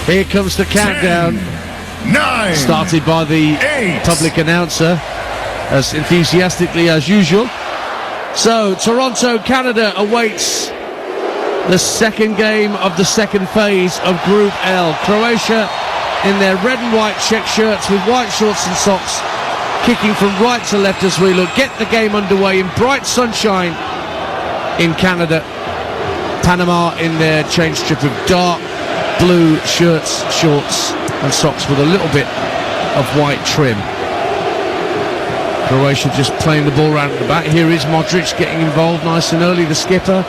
Here comes the countdown. 10, 9, started by the 8. public announcer, as enthusiastically as usual. So, Toronto, Canada awaits the second game of the second phase of Group L. Croatia in their red and white check shirts with white shorts and socks, kicking from right to left as we look. Get the game underway in bright sunshine in Canada. Panama in their change strip of dark blue shirts, shorts and socks with a little bit of white trim. Croatia just playing the ball around at the back. Here is Modric getting involved nice and early. The skipper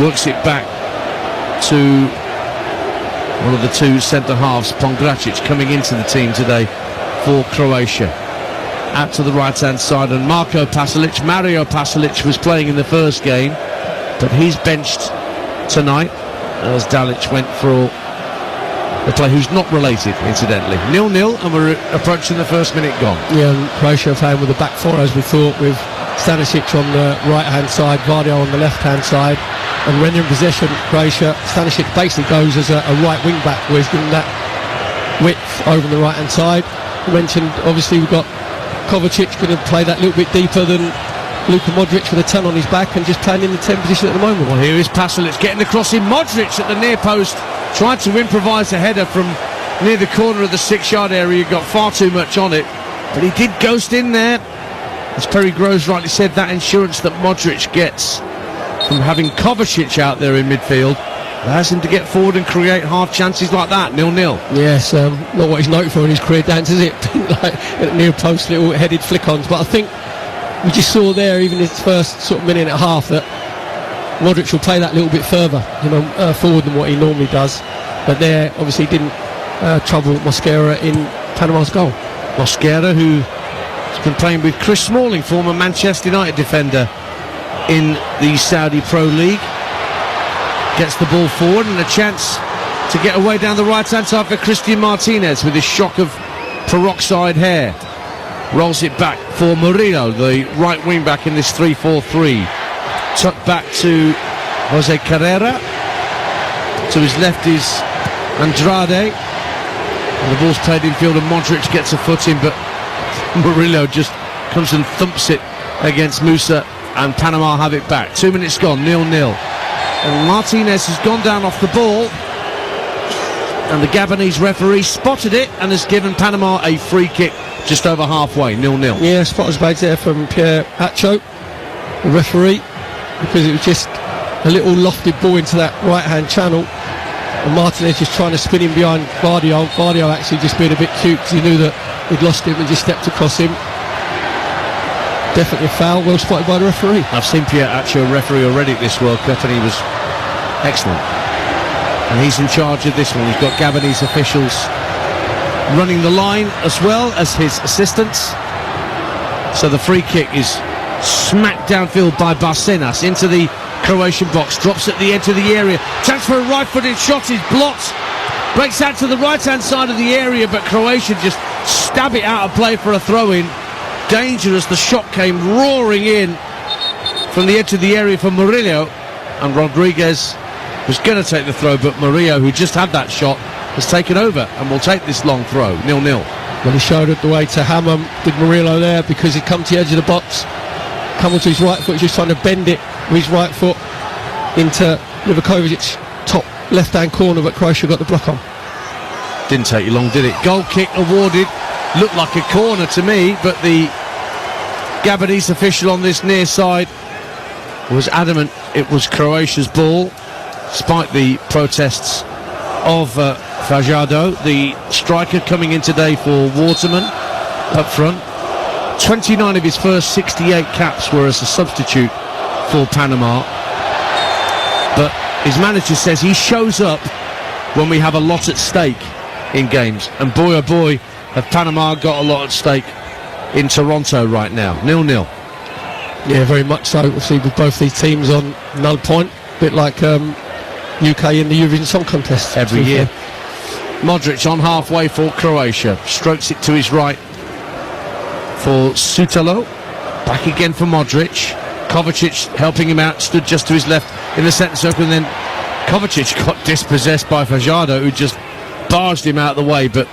works it back to one of the two centre-halves, Pongracic, coming into the team today for Croatia. Out to the right-hand side, and Mario Pasalic was playing in the first game, but he's benched tonight as Dalic went for a player who's not related, incidentally. 0-0, and we're approaching the first minute gone. Yeah, and Croatia playing with the back four, as we thought, with Stanisic on the right-hand side, Vardio on the left-hand side. And when in possession, Croatia, Stanisic basically goes as a right wing-back, where he's given that width over the right-hand side. You mentioned, obviously, we've got Kovacic going to play that little bit deeper than Luka Modric with a 10 on his back and just playing in the 10 position at the moment. Well, here is Pasalic getting the cross in. Modric at the near post, tried to improvise a header from near the corner of the 6-yard area. Got far too much on it, but he did ghost in there. As Perry Groves rightly said, that insurance that Modric gets from having Kovacic out there in midfield allows him to get forward and create half chances like that. 0-0. Yes, not what he's noted for in his career, Dan, is it? Like at near post little headed flick-ons. But I think we just saw there, even his first sort of minute and a half, that Modric will play that little bit further, forward than what he normally does. But there, obviously, didn't trouble Mosquera in Panama's goal. Mosquera, who has been playing with Chris Smalling, former Manchester United defender, in the Saudi Pro League, gets the ball forward and a chance to get away down the right-hand side for Christian Martinez with his shock of peroxide hair. Rolls it back for Murillo, the right wing back in this 3-4-3. Tucked back to Jose Carrera. To his left is Andrade. And the ball's played infield and Modric gets a foot in, but Murillo just comes and thumps it against Musa, and Panama have it back. 2 minutes gone, 0-0. And Martinez has gone down off the ball, and the Gabonese referee spotted it and has given Panama a free kick just over halfway, 0-0. Yeah, spotter's badge there from Pierre Hacho, the referee, because it was just a little lofted ball into that right-hand channel, and Martinez just trying to spin him behind Vardio. Vardio actually just being a bit cute because he knew that he'd lost him and just stepped across him. Definitely a foul, well spotted by the referee. I've seen Pierre Hacho referee already at this World Cup, and he was excellent. And he's in charge of this one. He's got Gabonese officials running the line as well as his assistants. So the free kick is smacked downfield by Barcenas into the Croatian box, drops at the edge of the area. Chance for a right-footed shot is blocked. Breaks out to the right-hand side of the area, but Croatia just stab it out of play for a throw-in. Dangerous. The shot came roaring in from the edge of the area for Murillo, and Rodriguez was going to take the throw, but Murillo, who just had that shot, has taken over and will take this long throw. 0-0. Well, he showed it the way to Hammam, did Murillo there, because he'd come to the edge of the box, come onto his right foot, just trying to bend it with his right foot into Livakovic's top left-hand corner, but Croatia got the block on. Didn't take you long, did it? Goal kick awarded. Looked like a corner to me, but the Gabonese official on this near side was adamant it was Croatia's ball, despite the protests of Fajardo, the striker coming in today for Waterman up front. 29 of his first 68 caps were as a substitute for Panama, but his manager says he shows up when we have a lot at stake in games, and boy oh boy have Panama got a lot at stake in Toronto right now. 0-0. Yeah, very much so. Obviously, with both these teams on null point, a bit like UK in the Eurovision Song Contest every year. Modric on halfway for Croatia, strokes it to his right for Sutalo, back again for Modric. Kovacic helping him out, stood just to his left in the centre circle, and then Kovacic got dispossessed by Fajardo, who just barged him out of the way, but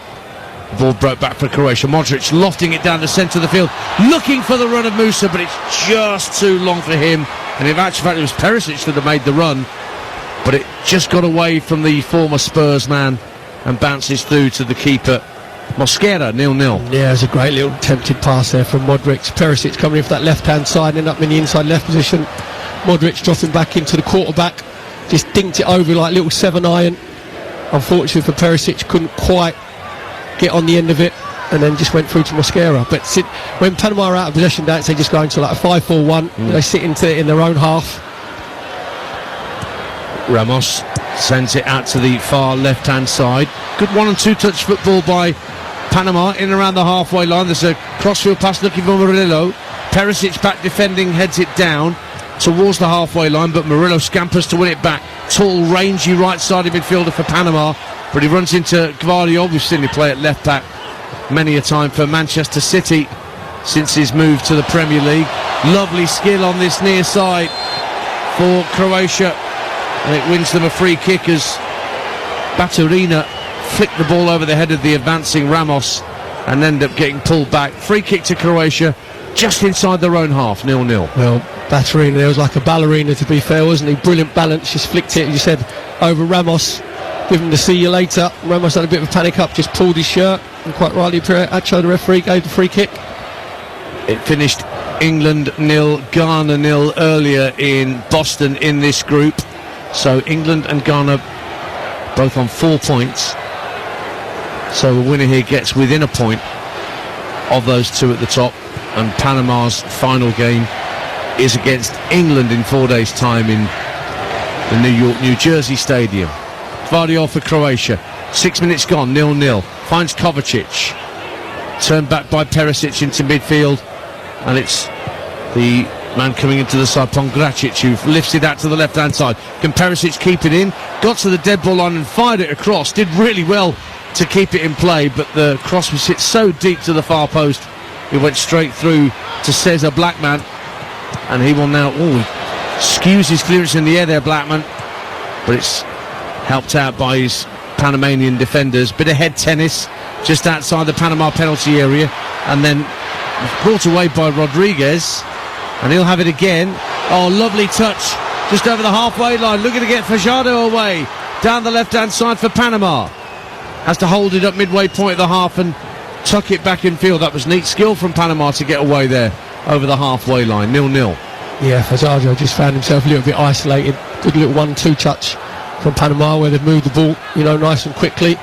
the ball broke back for Croatia. Modric lofting it down the centre of the field, looking for the run of Musa, but it's just too long for him. And in actual fact, it was Perisic that had made the run, but it just got away from the former Spurs man and bounces through to the keeper. Mosquera, 0-0. Yeah, it was a great little tempted pass there from Modric. Perisic coming in for that left-hand side, ended up in the inside left position. Modric dropping back into the quarterback, just dinked it over like a little 7-iron. Unfortunately for Perisic, couldn't quite get on the end of it, and then just went through to Mosquera. But when Panama are out of possession, they just go into like a 5-4-1. They sit into it in their own half. Ramos sends it out to the far left-hand side. Good 1 and 2 touch football by Panama in and around the halfway line. There's a crossfield pass looking for Murillo. Perisic back defending, heads it down towards the halfway line, but Murillo scampers to win it back. Tall, rangy right-sided midfielder for Panama, but he runs into Gvardiol. We've seen him play at left back many a time for Manchester City since his move to the Premier League. Lovely skill on this near side for Croatia, and it wins them a free kick as Baturina flicked the ball over the head of the advancing Ramos and ended up getting pulled back. Free kick to Croatia just inside their own half, 0-0. Well, Baturina there was like a ballerina, to be fair, wasn't he? Brilliant balance, just flicked it, as you said, over Ramos, give him the see you later. Ramos had a bit of a panic up, just pulled his shirt, and quite rightly Acho, the referee, gave the free kick. It finished England 0, Ghana 0 earlier in Boston in this group. So England and Ghana both on 4 points. So the winner here gets within a point of those two at the top. And Panama's final game is against England in 4 days' time in the New York, New Jersey Stadium. Gvardiol for Croatia. 6 minutes gone, 0-0. Finds Kovacic. Turned back by Perisic into midfield. And it's the man coming into the side, Pongracic, who lifts it out to the left-hand side. Can Perisic keep it in? Got to the dead ball line and fired it across. Did really well to keep it in play, but the cross was hit so deep to the far post, it went straight through to Cesar Blackman, and he will now skews his clearance in the air there, Blackman, but it's helped out by his Panamanian defenders. Bit of head tennis just outside the Panama penalty area, and then brought away by Rodriguez, and he'll have it again. Oh, lovely touch just over the halfway line, looking to get Fajardo away down the left-hand side for Panama. Has to hold it up midway point of the half and tuck it back in field. That was neat skill from Panama to get away there over the halfway line. 0-0. Yeah, Fajardo just found himself a little bit isolated. Good little 1-2 touch from Panama where they've moved the ball, nice and quickly.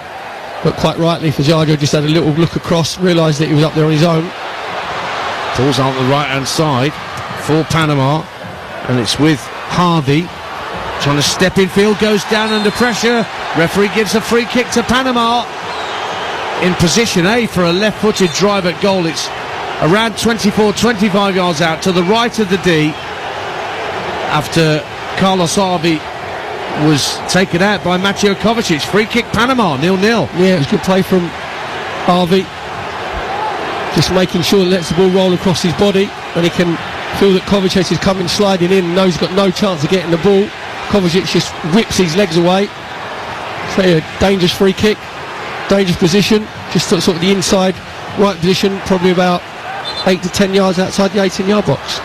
But quite rightly, Fajardo just had a little look across, realised that he was up there on his own. Ball's on the right-hand side for Panama, and it's with Harvey. Trying to step in field, goes down under pressure. Referee gives a free kick to Panama. In position A for a left-footed drive at goal. It's around 24-25 yards out to the right of the D after Carlos Harvey was taken out by Mateo Kovacic. Free kick Panama, 0-0. Yeah, it was good play from Harvey. Just making sure he lets the ball roll across his body, and he can feel that Kovacic is coming sliding in and knows he's got no chance of getting the ball. Kovacic just whips his legs away. So a dangerous free kick, dangerous position, just sort of the inside right position, probably about 8 to 10 yards outside the 18-yard box.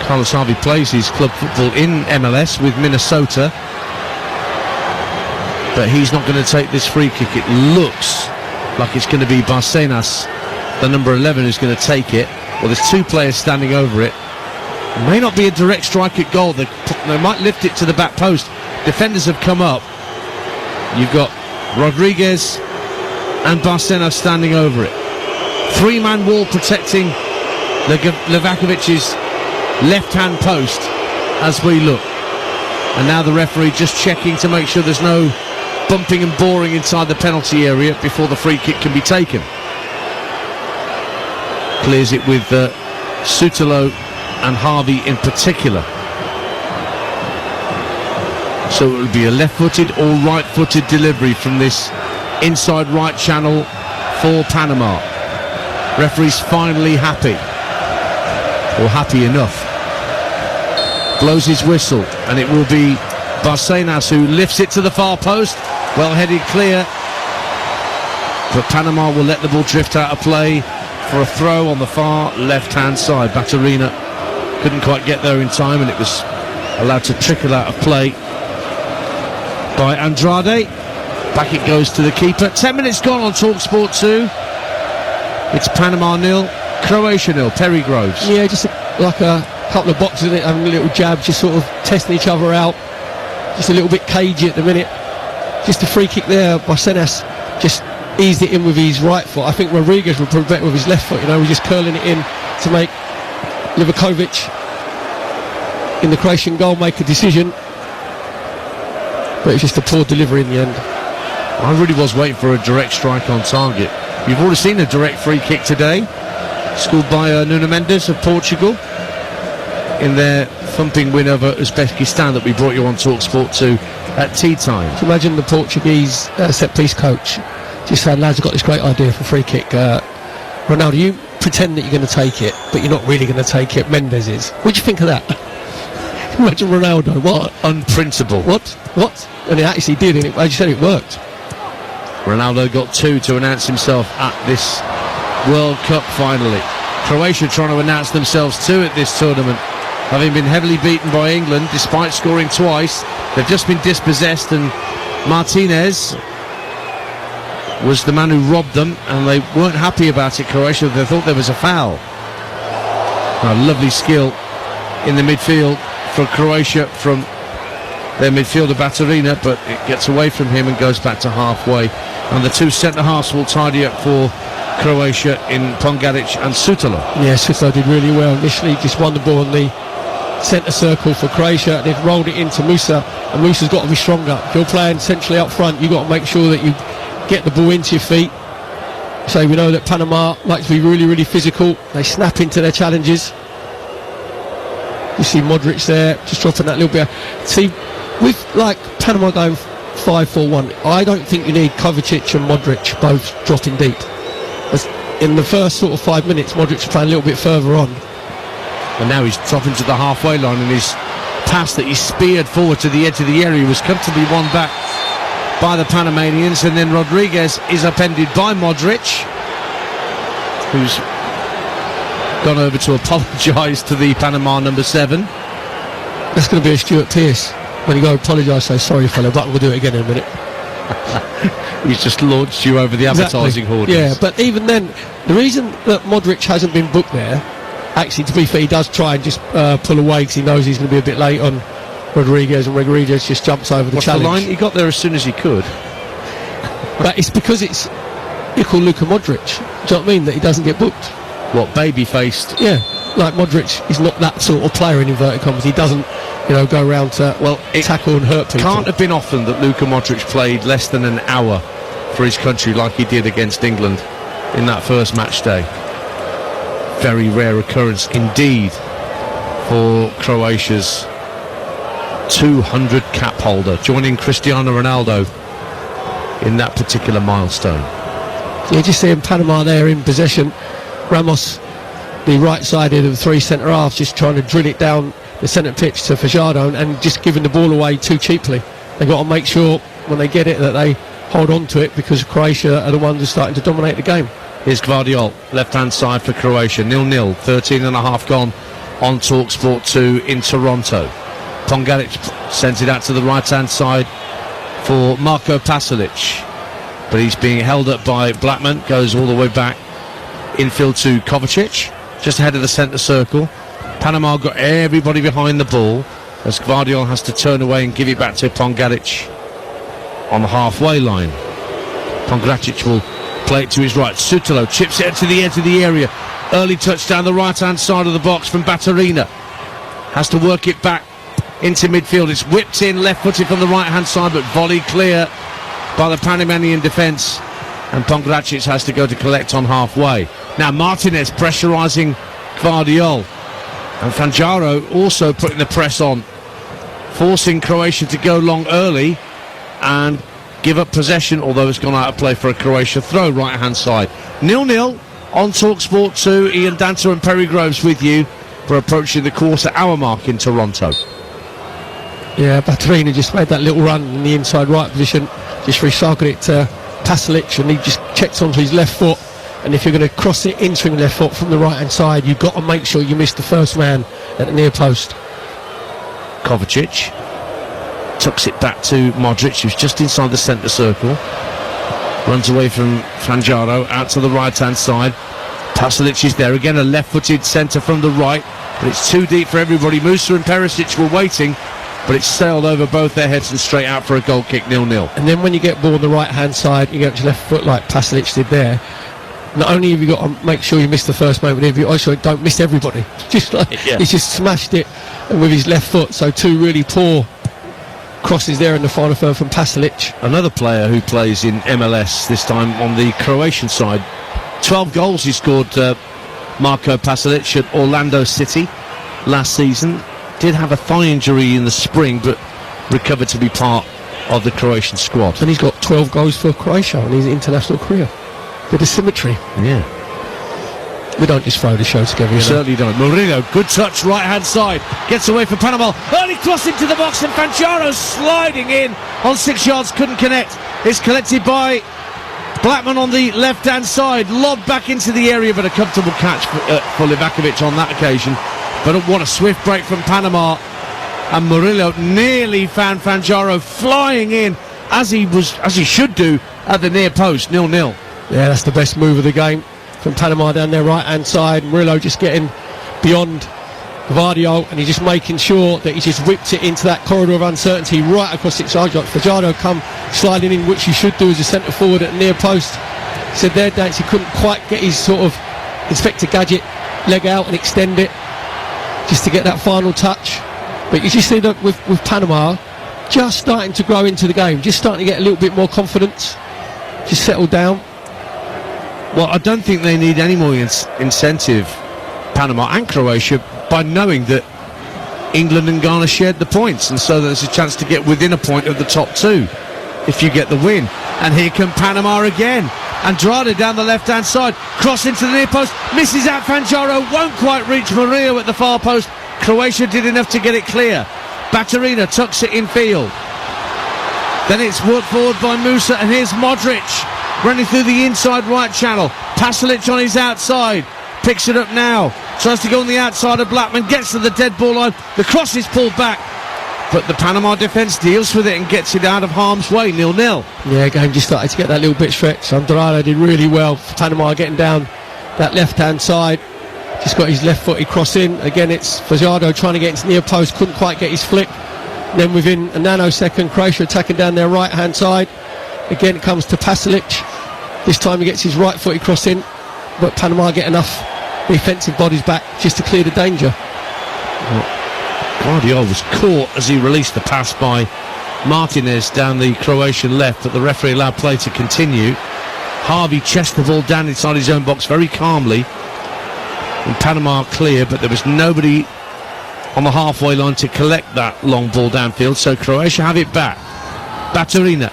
Carlos Harvey plays his club football in MLS with Minnesota, but he's not going to take this free kick. It looks like it's going to be Barcenas, the number 11, who's going to take it. Well, there's two players standing over it. It may not be a direct strike at goal. They might lift it to the back post. Defenders have come up. You've got Rodriguez and Barcenas standing over it. Three-man wall protecting Levakovic's left-hand post as we look. And now the referee just checking to make sure there's no bumping and boring inside the penalty area before the free kick can be taken. Clears it with Sutalo and Harvey in particular. So it will be a left-footed or right-footed delivery from this inside right channel for Panama. Referee's finally happy, or happy enough. Blows his whistle, and it will be Barcenas who lifts it to the far post. Well headed clear But Panama will let the ball drift out of play for a throw on the far left-hand side. Baturina couldn't quite get there in time, and it was allowed to trickle out of play by Andrade. Back it goes to the keeper. 10 minutes gone on TalkSport 2. It's Panama 0, Croatia 0. Perry Groves. Yeah, just like a couple of boxes in it, having a little jab, just sort of testing each other out. Just a little bit cagey at the minute. Just a free kick there by Senes. Just eased it in with his right foot. I think Rodriguez would probably better with his left foot. You know, we're just curling it in to make Livakovic in the Croatian goal make a decision. But it's just a poor delivery in the end. I really was waiting for a direct strike on target. You've already seen a direct free kick today, scored by Nuno Mendes of Portugal in their thumping win over Uzbekistan that we brought you on TalkSport 2 at tea time. Can you imagine the Portuguese set-piece coach just saying, lads, I've got this great idea for free kick. Ronaldo, you pretend that you're going to take it, but you're not really going to take it. Mendes is. What do you think of that? Imagine Ronaldo. What? Unprintable. What? And it actually did, and as you said, it worked. Ronaldo got 2 to announce himself at this World Cup finally. Croatia trying to announce themselves 2 at this tournament, having been heavily beaten by England despite scoring twice. They've just been dispossessed, and Martinez was the man who robbed them, and they weren't happy about it, Croatia. They thought there was a foul. A lovely skill in the midfield for Croatia from their midfielder Baturina, but it gets away from him and goes back to halfway. And the 2 centre-halves will tidy up for Croatia in Pongadic and Sutalo. Yeah, Sutalo did really well. Initially just won the ball in the centre circle for Croatia. They've rolled it into Musa, and Musa's got to be stronger. If you're playing centrally up front, you've got to make sure that you get the ball into your feet. So we know that Panama like to be really, really physical. They snap into their challenges. You see Modric there, just dropping that little bit. See, with like Panama going 5-4-1, I don't think you need Kovacic and Modric both dropping deep. As in the first sort of 5 minutes, Modric was playing a little bit further on. And now he's dropping to the halfway line, and his pass that he speared forward to the edge of the area was comfortably won back by the Panamanians, and then Rodriguez is upended by Modric, who's gone over to apologise to the Panama number 7. That's going to be a Stuart Pearce. When you go apologise, say sorry fella, but we'll do it again in a minute. He's just launched you over the advertising hoardings. Yeah, but even then, the reason that Modric hasn't been booked there, actually, to be fair, he does try and just pull away because he knows he's going to be a bit late on Rodriguez, and Rodriguez just jumps over the challenge. The line? He got there as soon as he could. But it's because it's equal Luka Modric. Do you know what I mean? That he doesn't get booked. What, baby-faced? Yeah, like Modric is not that sort of player in inverted commas. He doesn't, go around to tackle and hurt people. Can't have been often that Luka Modric played less than an hour for his country like he did against England in that first match day. Very rare occurrence indeed for Croatia's 200 cap holder, joining Cristiano Ronaldo in that particular milestone. Yeah, just seeing Panama there in possession. Ramos, the right-sided of the 3 centre-halves, just trying to drill it down the centre pitch to Fajardo and just giving the ball away too cheaply. They've got to make sure when they get it that they hold on to it, because Croatia are the ones who are starting to dominate the game. Here's Gvardiol, left-hand side for Croatia, 0-0, 13 and a half gone on TalkSport 2 in Toronto. Pongadic sends it out to the right-hand side for Marko Pasalic, but he's being held up by Blackman, goes all the way back infield to Kovacic, just ahead of the centre circle. Panama got everybody behind the ball as Gvardiol has to turn away and give it back to Pongadic on the halfway line. Pongadic will play it to his right. Sutalo chips it to the edge of the area. Early touch down the right-hand side of the box from Baturina. Has to work it back into midfield. It's whipped in, left-footed from the right-hand side, but volley clear by the Panamanian defence. And Pongadic has to go to collect on halfway. Now Martinez pressurising Gvardiol. And Fanjaro also putting the press on, forcing Croatia to go long early and give up possession, although it's gone out of play for a Croatia throw, right-hand side. 0-0 on TalkSport 2. Ian Danter and Perry Groves with you. We're approaching the quarter-hour mark in Toronto. Yeah, Baturina just made that little run in the inside right position, just recycled it to Pasalic, and he just checks onto his left foot. And if you're going to cross it in swing left foot from the right hand side, you've got to make sure you miss the first man at the near post. Kovacic tucks it back to Modric, who's just inside the centre circle. Runs away from Fanjaro out to the right hand side. Pasalic is there again, a left-footed centre from the right, but it's too deep for everybody. Musa and Perisic were waiting, but it's sailed over both their heads and straight out for a goal kick, 0-0. And then when you get ball on the right hand side, you get to left foot like Pasalic did there. Not only have you got to make sure you miss the first man, but you also don't miss everybody. Just like He just smashed it with his left foot. So two really poor crosses there in the final third from Pasalic. Another player who plays in MLS, this time on the Croatian side. 12 goals he scored, Marko Pasalic, at Orlando City last season. Did have a thigh injury in the spring, but recovered to be part of the Croatian squad. And he's got 12 goals for Croatia in his international career. Bit of symmetry. Yeah. We don't just throw the show together. Certainly don't. Murillo, good touch, right hand side, gets away for Panama. Early cross into the box, and Fanjaro sliding in on 6 yards, couldn't connect. It's collected by Blackman on the left hand side, lobbed back into the area, but a comfortable catch for Livakovic on that occasion. But what a swift break from Panama, and Murillo nearly found Fanjaro flying in as he should do at the near post. 0-0. Yeah, that's the best move of the game from Panama down their right hand side. Murillo just getting beyond Vardio, and he's just making sure that he just whipped it into that corridor of uncertainty right across 6 yards. Fajardo come sliding in, which he should do as a centre forward at the near post. He said there, Dance, he couldn't quite get his sort of Inspector Gadget leg out and extend it just to get that final touch. But you just see that with Panama just starting to grow into the game, just starting to get a little bit more confidence, just settle down. Well, I don't think they need any more incentive, Panama and Croatia, by knowing that England and Ghana shared the points, and so there's a chance to get within a point of the top two if you get the win. And here come Panama again. Andrade down the left-hand side, cross into the near post, misses out Fanjaro, won't quite reach Murillo at the far post. Croatia did enough to get it clear. Baturina tucks it in field. Then it's worked forward by Musa, and here's Modric running through the inside right channel. Pasalic on his outside, picks it up now, tries to go on the outside of Blackman, gets to the dead ball line, the cross is pulled back, but the Panama defence deals with it and gets it out of harm's way. 0-0. Yeah, game just started to get that little bit stretched. Andrade did really well for Panama getting down that left hand side, just got his left footed cross in. Again, it's Fajardo trying to get into near post, couldn't quite get his flick. Then within a nanosecond, Croatia attacking down their right hand side. Again, it comes to Pasalic. This time he gets his right footed cross in, but Panama get enough defensive bodies back just to clear the danger. Guardiola was caught as he released the pass by Martinez down the Croatian left, but the referee allowed play to continue. Harvey chests the ball down inside his own box very calmly, and Panama clear, but there was nobody on the halfway line to collect that long ball downfield, so Croatia have it back. Baturina,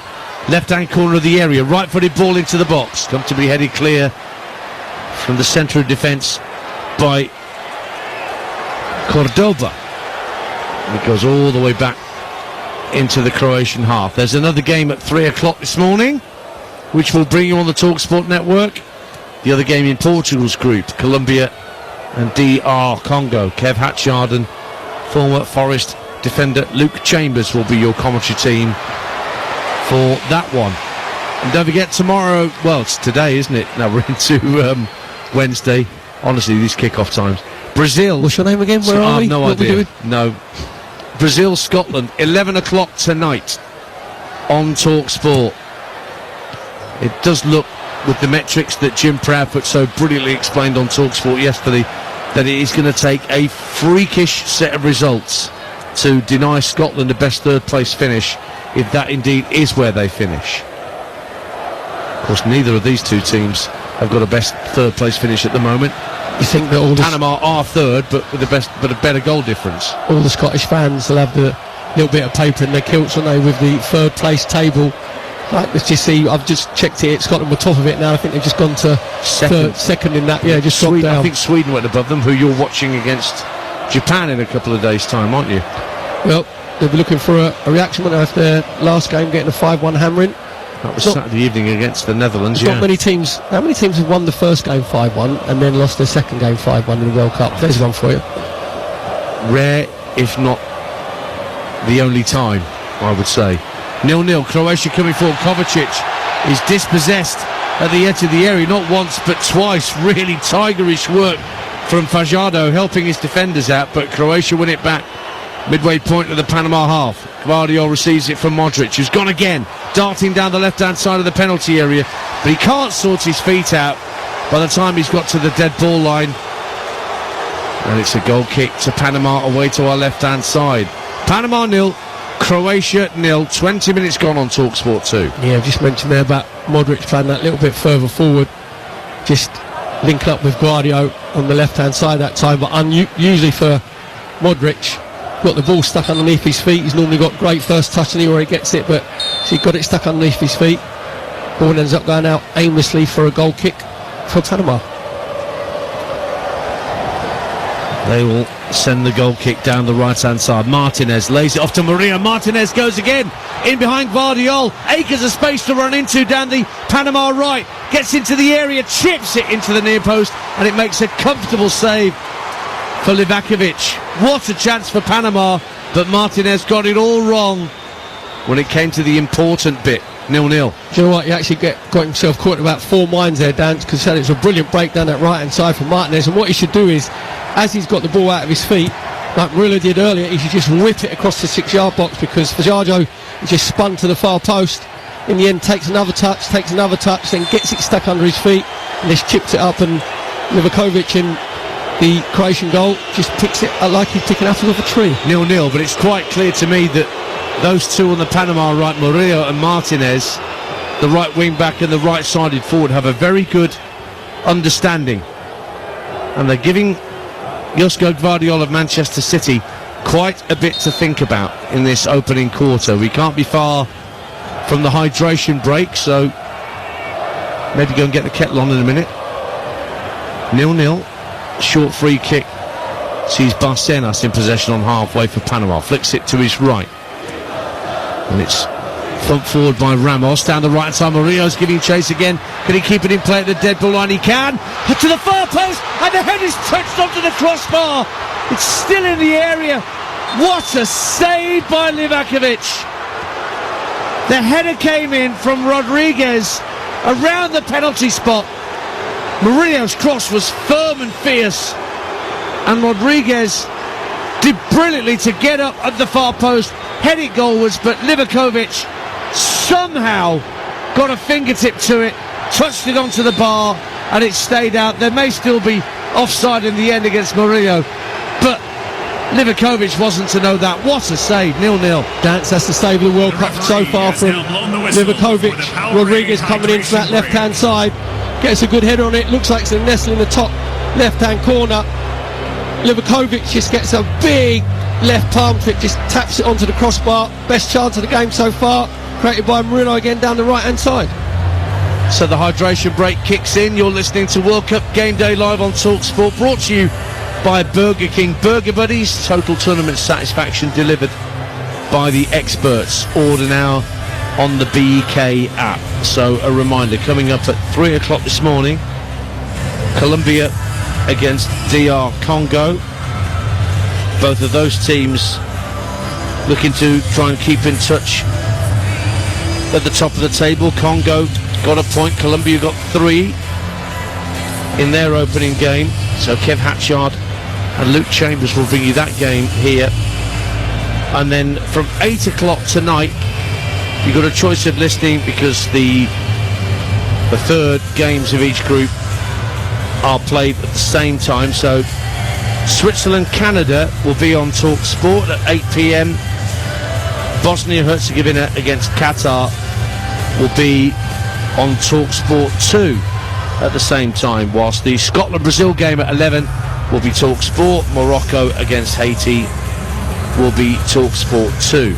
left-hand corner of the area, right-footed ball into the box, come to be headed clear from the centre of defence by Cordoba. It goes all the way back into the Croatian half. There's another game at 3 o'clock this morning, which will bring you on the TalkSport network. The other game in Portugal's group, Colombia and DR Congo. Kev Hatchard and former Forest defender Luke Chambers will be your commentary team for that one. And don't forget tomorrow, well, it's today, isn't it? Now we're into Wednesday. Honestly, these kick-off times. Brazil. What's your name again? Where are we? No idea. No. Brazil, Scotland, 11 o'clock tonight on TalkSport. It does look, with the metrics that Jim Proudfoot so brilliantly explained on TalkSport yesterday, that it is going to take a freakish set of results to deny Scotland the best third-place finish, if that indeed is where they finish. Of course, neither of these two teams have got a best third-place finish at the moment. You think that all Panama are third, but with a better goal difference. All the Scottish fans will have the little bit of paper in their kilts, won't they, with the third-place table. Like, let's just see. I've just checked it. Scotland were top of it now. I think they've just gone to second in that. Yeah, just dropped down. I think Sweden went above them, who you're watching against Japan in a couple of days' time, aren't you? Well, they'll be looking for a reaction after their last game, getting a 5-1 hammering. That was Saturday evening against the Netherlands. Not many teams. How many teams have won the first game 5-1 and then lost their second game 5-1 in the World Cup? There's one for you. Rare, if not the only time, I would say. 0-0. Croatia coming forward. Kovacic is dispossessed at the edge of the area, not once but twice. Really tigerish work from Fajardo, helping his defenders out, but Croatia win it back midway point of the Panama half. Guardiola receives it from Modric, who's gone again, darting down the left-hand side of the penalty area, but he can't sort his feet out by the time he's got to the dead ball line. And it's a goal kick to Panama away to our left-hand side. Panama 0, Croatia 0. 20 minutes gone on TalkSport 2. Yeah, I've just mentioned there about Modric playing that little bit further forward, just link up with Guardiola on the left-hand side that time, but usually for Modric, got the ball stuck underneath his feet. He's normally got great first touch anywhere he gets it, but he got it stuck underneath his feet. Ball ends up going out aimlessly for a goal kick for Panama. They will send the goal kick down the right-hand side. Martinez lays it off to Maria. Martinez goes again in behind Guardiola. Acres of space to run into down the Panama right. Gets into the area, chips it into the near post, and it makes a comfortable save for Livakovic. What a chance for Panama, but Martinez got it all wrong when it came to the important bit. 0-0. Do you know what? He actually got himself caught in about 4 minds there, Dan, because it's a brilliant break down that right-hand side for Martinez, and what he should do is, as he's got the ball out of his feet, like Murillo did earlier, he should just whip it across the 6-yard box, because Fajardo just spun to the far post. In the end, takes another touch, then gets it stuck under his feet, and just chips it up, and Livakovic in the Croatian goal just picks it like he's picking apples off a tree. 0-0, but it's quite clear to me that those two on the Panama right, Murillo and Martinez, the right wing back and the right-sided forward, have a very good understanding, and they're giving Josko Gvardiol of Manchester City quite a bit to think about in this opening quarter. We can't be far from the hydration break, so maybe go and get the kettle on in a minute. 0-0. Short free kick sees Barcenas in possession on halfway for Panama. Flicks it to his right, and it's thumped forward by Ramos down the right side. Murillo's giving chase again. Can he keep it in play at the dead ball line? He can. To the far post, and the head is touched onto the crossbar. It's still in the area. What a save by Livakovic. The header came in from Rodriguez around the penalty spot. Murillo's cross was firm and fierce, and Rodriguez did brilliantly to get up at the far post, head it goalwards, but Livakovic somehow got a fingertip to it, touched it onto the bar, and it stayed out. There may still be offside in the end against Murillo, but Livakovic wasn't to know that. What a save. 0-0. That's the save of the World Cup so far from Livakovic. Rodriguez coming in from that left-hand side, gets a good header on it. Looks like it's a nestle in the top left-hand corner. Livakovic just gets a big left palm to it, just taps it onto the crossbar. Best chance of the game so far, created by Murillo again down the right-hand side. So the hydration break kicks in. You're listening to World Cup Game Day live on TalkSport, brought to you by Burger King. Burger Buddies, total tournament satisfaction delivered by the experts. Order now on the BK app. So a reminder, coming up at 3 o'clock this morning, Colombia against DR Congo. Both of those teams looking to try and keep in touch at the top of the table. Congo got a point, Colombia got 3 in their opening game. So Kev Hatchard and Luke Chambers will bring you that game here. And then from 8 o'clock tonight, you've got a choice of listening, because the third games of each group are played at the same time. So Switzerland-Canada will be on TalkSport at 8 p.m. Bosnia-Herzegovina against Qatar will be on TalkSport 2 at the same time, whilst the Scotland-Brazil game at 11 will be TalkSport. Morocco against Haiti will be TalkSport 2.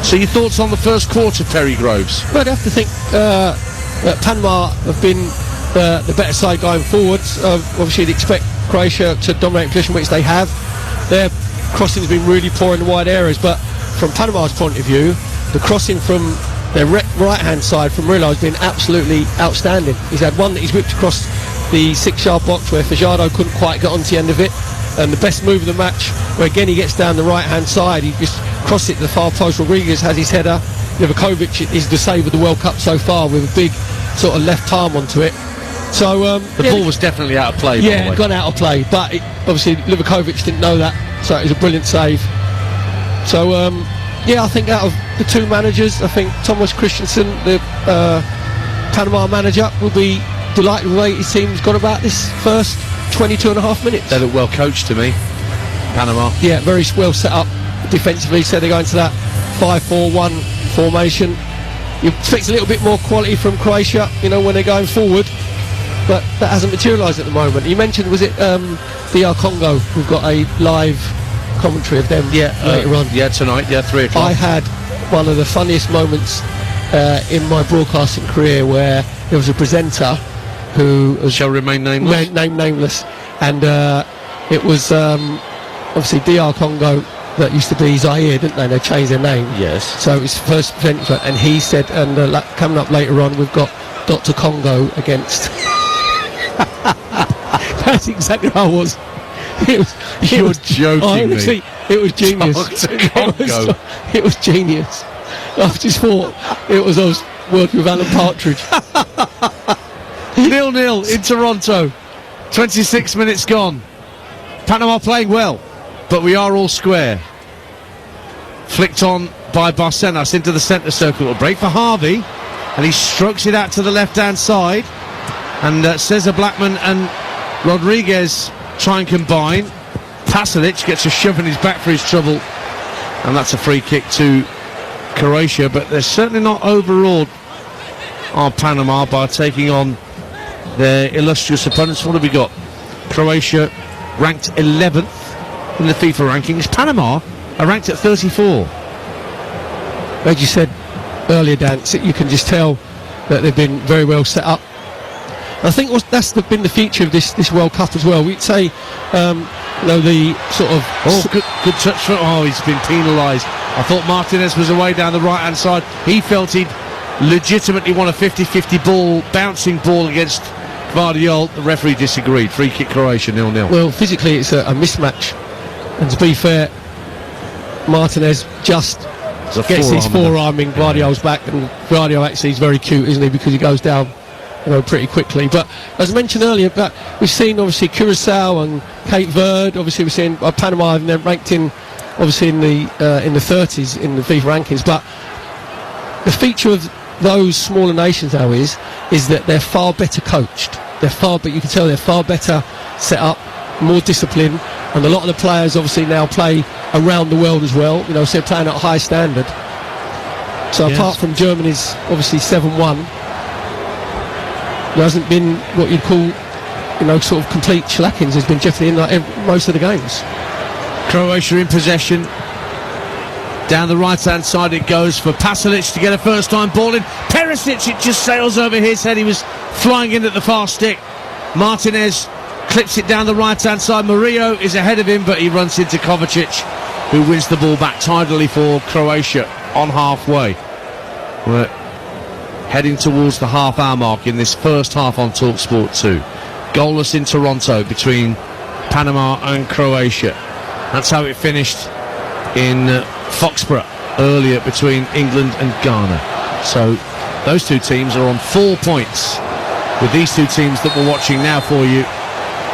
So your thoughts on the first quarter, Perry Groves? Well, I'd have to think that Panama have been the better side going forwards. Obviously, you'd expect Croatia to dominate the position, which they have. Their crossing has been really poor in the wide areas, but from Panama's point of view, the crossing from their right-hand side from Murillo has been absolutely outstanding. He's had one that he's whipped across the 6-yard box where Fajardo couldn't quite get onto the end of it, and the best move of the match where again he gets down the right-hand side, he just crossed it to the far post. Rodriguez has his header. Livakovic is the save of the World Cup so far with a big sort of left arm onto it. So the ball was definitely out of play. Yeah, gone out of play, but obviously Livakovic didn't know that, so it was a brilliant save. So I think out of the two managers, I think Thomas Christensen, the Panama manager, will be delighted with the way his team's gone about this first 22 and a half minutes. They look well coached to me, Panama. Yeah, very well set up defensively, so they're going to that 5-4-1 formation. You expect a little bit more quality from Croatia, when they're going forward, but that hasn't materialised at the moment. You mentioned, was it DR Congo? We've got a live commentary of them later on. Yeah, tonight, 3 o'clock. I had one of the funniest moments in my broadcasting career where there was a presenter who shall remain nameless. Nameless, and it was obviously DR Congo that used to be Zaire, didn't they? They changed their name. Yes. So it was first presenter, and he said, and coming up later on, we've got Dr. Congo against. That's exactly how I was. You're joking me. It was genius. It was genius. I just thought I was working with Alan Partridge. 0-0 in Toronto. 26 minutes gone. Panama playing well, but we are all square. Flicked on by Barcenas into the centre circle. A break for Harvey, and he strokes it out to the left-hand side. And Cesar Blackman and Rodriguez try and combine. Pasalic gets a shove in his back for his trouble, and that's a free kick to Croatia. But they're certainly not overawed, are Panama, by taking on their illustrious opponents. What have we got? Croatia ranked 11th in the FIFA rankings. Panama are ranked at 34. As you said earlier, Dan, you can just tell that they've been very well set up. I think that's been the feature of this World Cup as well. We'd say, the sort of... good touch for... he's been penalised. I thought Martinez was away down the right-hand side. He felt he'd legitimately won a 50-50 bouncing ball against Gvardiol. The referee disagreed. Free kick Croatia, 0-0. Well, physically it's a mismatch. And to be fair, Martinez just gets his forearming Gvardiol's back, and Gvardiol actually is very cute, isn't he, because he goes down pretty quickly. But as I mentioned earlier, we've seen obviously Curacao and Cape Verde. Obviously we've seen Panama, and they're ranked in obviously in the 30s in the FIFA rankings. But the feature of those smaller nations now is that they're far better coached. But you can tell they're far better set up, more discipline, and a lot of the players obviously now play around the world as well. So they're playing at a high standard. So apart from Germany's obviously 7-1. There hasn't been what you'd call, sort of complete shellackings. There's been definitely in most of the games. Croatia in possession. Down the right-hand side it goes for Pasalic to get a first-time ball in. Perisic, it just sails over his head. He was flying in at the far stick. Martinez clips it down the right-hand side. Murillo is ahead of him, but he runs into Kovacic, who wins the ball back tidily for Croatia on halfway. We're heading towards the half-hour mark in this first half on TalkSport 2. Goalless in Toronto between Panama and Croatia. That's how it finished in Foxborough earlier between England and Ghana. So those two teams are on 4 points, with these two teams that we're watching now for you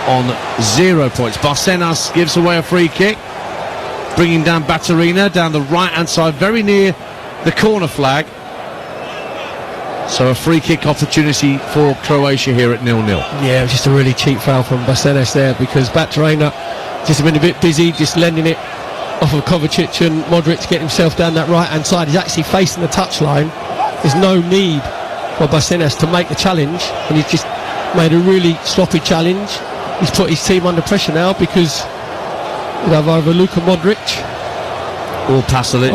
on 0 points. Barcenas gives away a free kick, bringing down Baturina down the right-hand side, very near the corner flag. So a free kick opportunity for Croatia here at 0-0. Yeah, it was just a really cheap foul from Barcenas there, because Baturina just been a bit busy, just lending it off of Kovacic and Modric to get himself down that right-hand side. He's actually facing the touchline. There's no need for Barcenas to make the challenge, and he's just made a really sloppy challenge. He's put his team under pressure now, because you have either Luka Modric or Pasalic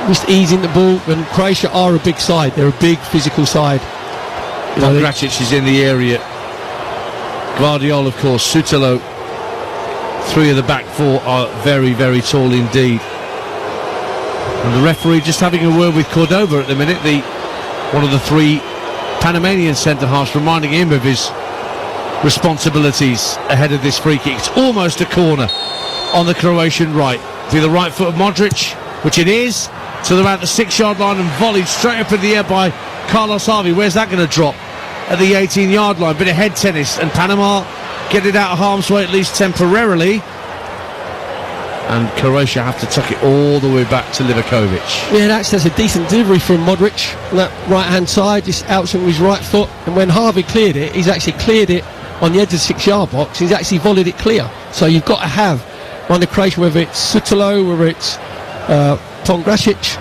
just easing the ball. And Croatia are a big side. They're a big physical side. Gracic is in the area. Gvardiol, of course, Sutelo. Three of the back four are very, very tall indeed. And the referee just having a word with Cordoba at the minute, one of the three Panamanian centre-halves, reminding him of his responsibilities ahead of this free kick. It's almost a corner on the Croatian right. Through the right foot of Modric, which it is, to about the 6-yard line and volleyed straight up in the air by Carlos Harvey. Where's that going to drop? At the 18-yard line. Bit of head tennis, and Panama get it out of harm's way at least temporarily. And Croatia have to tuck it all the way back to Livakovic. Yeah, that's a decent delivery from Modric on that right-hand side, just out with his right foot. And when Harvey cleared it, he's actually cleared it on the edge of the 6-yard box. He's actually volleyed it clear. So you've got to have one of Croatia, whether it's Sutalo, whether it's Pongracic,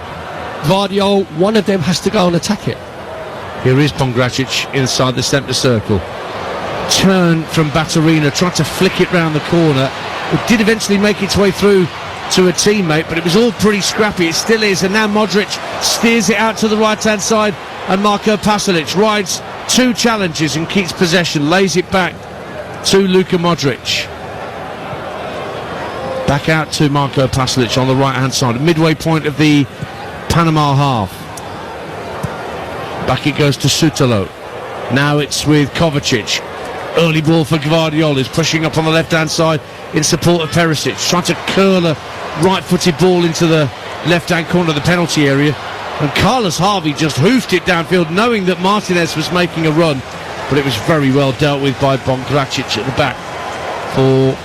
Vardiol, one of them has to go and attack it. Here is Pongracic inside the centre circle. Turn from Baturina, tried to flick it round the corner. It did eventually make its way through to a teammate, but it was all pretty scrappy. It still is, and now Modric steers it out to the right-hand side, and Marko Pasalic rides two challenges and keeps possession, lays it back to Luka Modric. Back out to Marko Pasalic on the right-hand side, midway point of the Panama half. Back it goes to Sutalo. Now it's with Kovacic. Early ball for Gvardiol, is pushing up on the left-hand side in support of Perisic, trying to curl a right-footed ball into the left-hand corner of the penalty area, and Carlos Harvey just hoofed it downfield, knowing that Martinez was making a run, but it was very well dealt with by Pongracic at the back for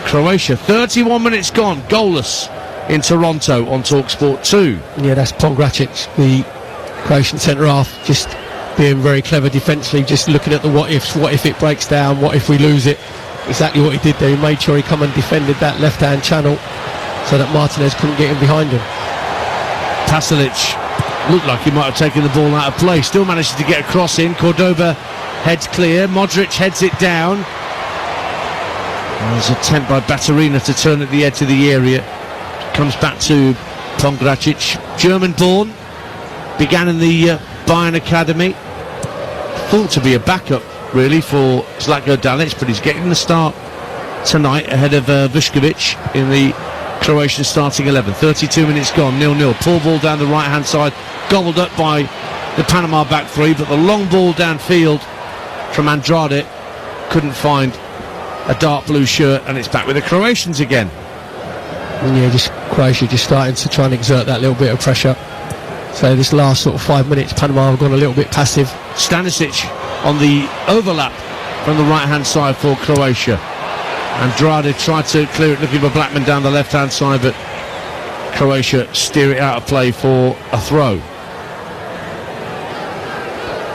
Croatia. 31 minutes gone, goalless in Toronto on TalkSport 2. Yeah, that's Pongracic, the Croatian centre-half, just being very clever defensively, just looking at the what-ifs. What if it breaks down? What if we lose it? Exactly what he did there. He made sure he come and defended that left-hand channel so that Martinez couldn't get in behind him. Pasalic looked like he might have taken the ball out of play. Still manages to get a cross in. Cordoba heads clear. Modric heads it down. There's an attempt by Baturina to turn at the edge of the area. Comes back to Pongracic. German-born. Began in the Bayern Academy. Thought to be a backup, really, for Zlatko Dalic, but he's getting the start tonight ahead of Vuskovic in the Croatian starting 11. 32 minutes gone, 0-0. Poor ball down the right-hand side, gobbled up by the Panama back three, but the long ball downfield from Andrade couldn't find a dark blue shirt, and it's back with the Croatians again. Yeah, just Croatia just starting to try and exert that little bit of pressure. So this last sort of 5 minutes, Panama have gone a little bit passive. Stanisic on the overlap from the right-hand side for Croatia. Andrade tried to clear it, looking for Blackman down the left-hand side, but Croatia steer it out of play for a throw.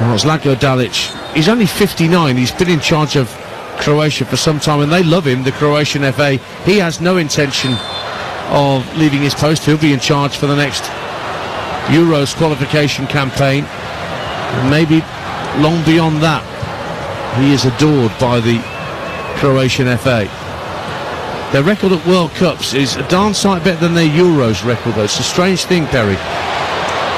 Well, Zlatko Dalic, he's only 59. He's been in charge of Croatia for some time, and they love him, the Croatian FA. He has no intention of leaving his post. He'll be in charge for the next Euros qualification campaign, and maybe long beyond that. He is adored by the Croatian FA. Their record at World Cups is a darn sight better than their Euros record, though. It's a strange thing, Perry.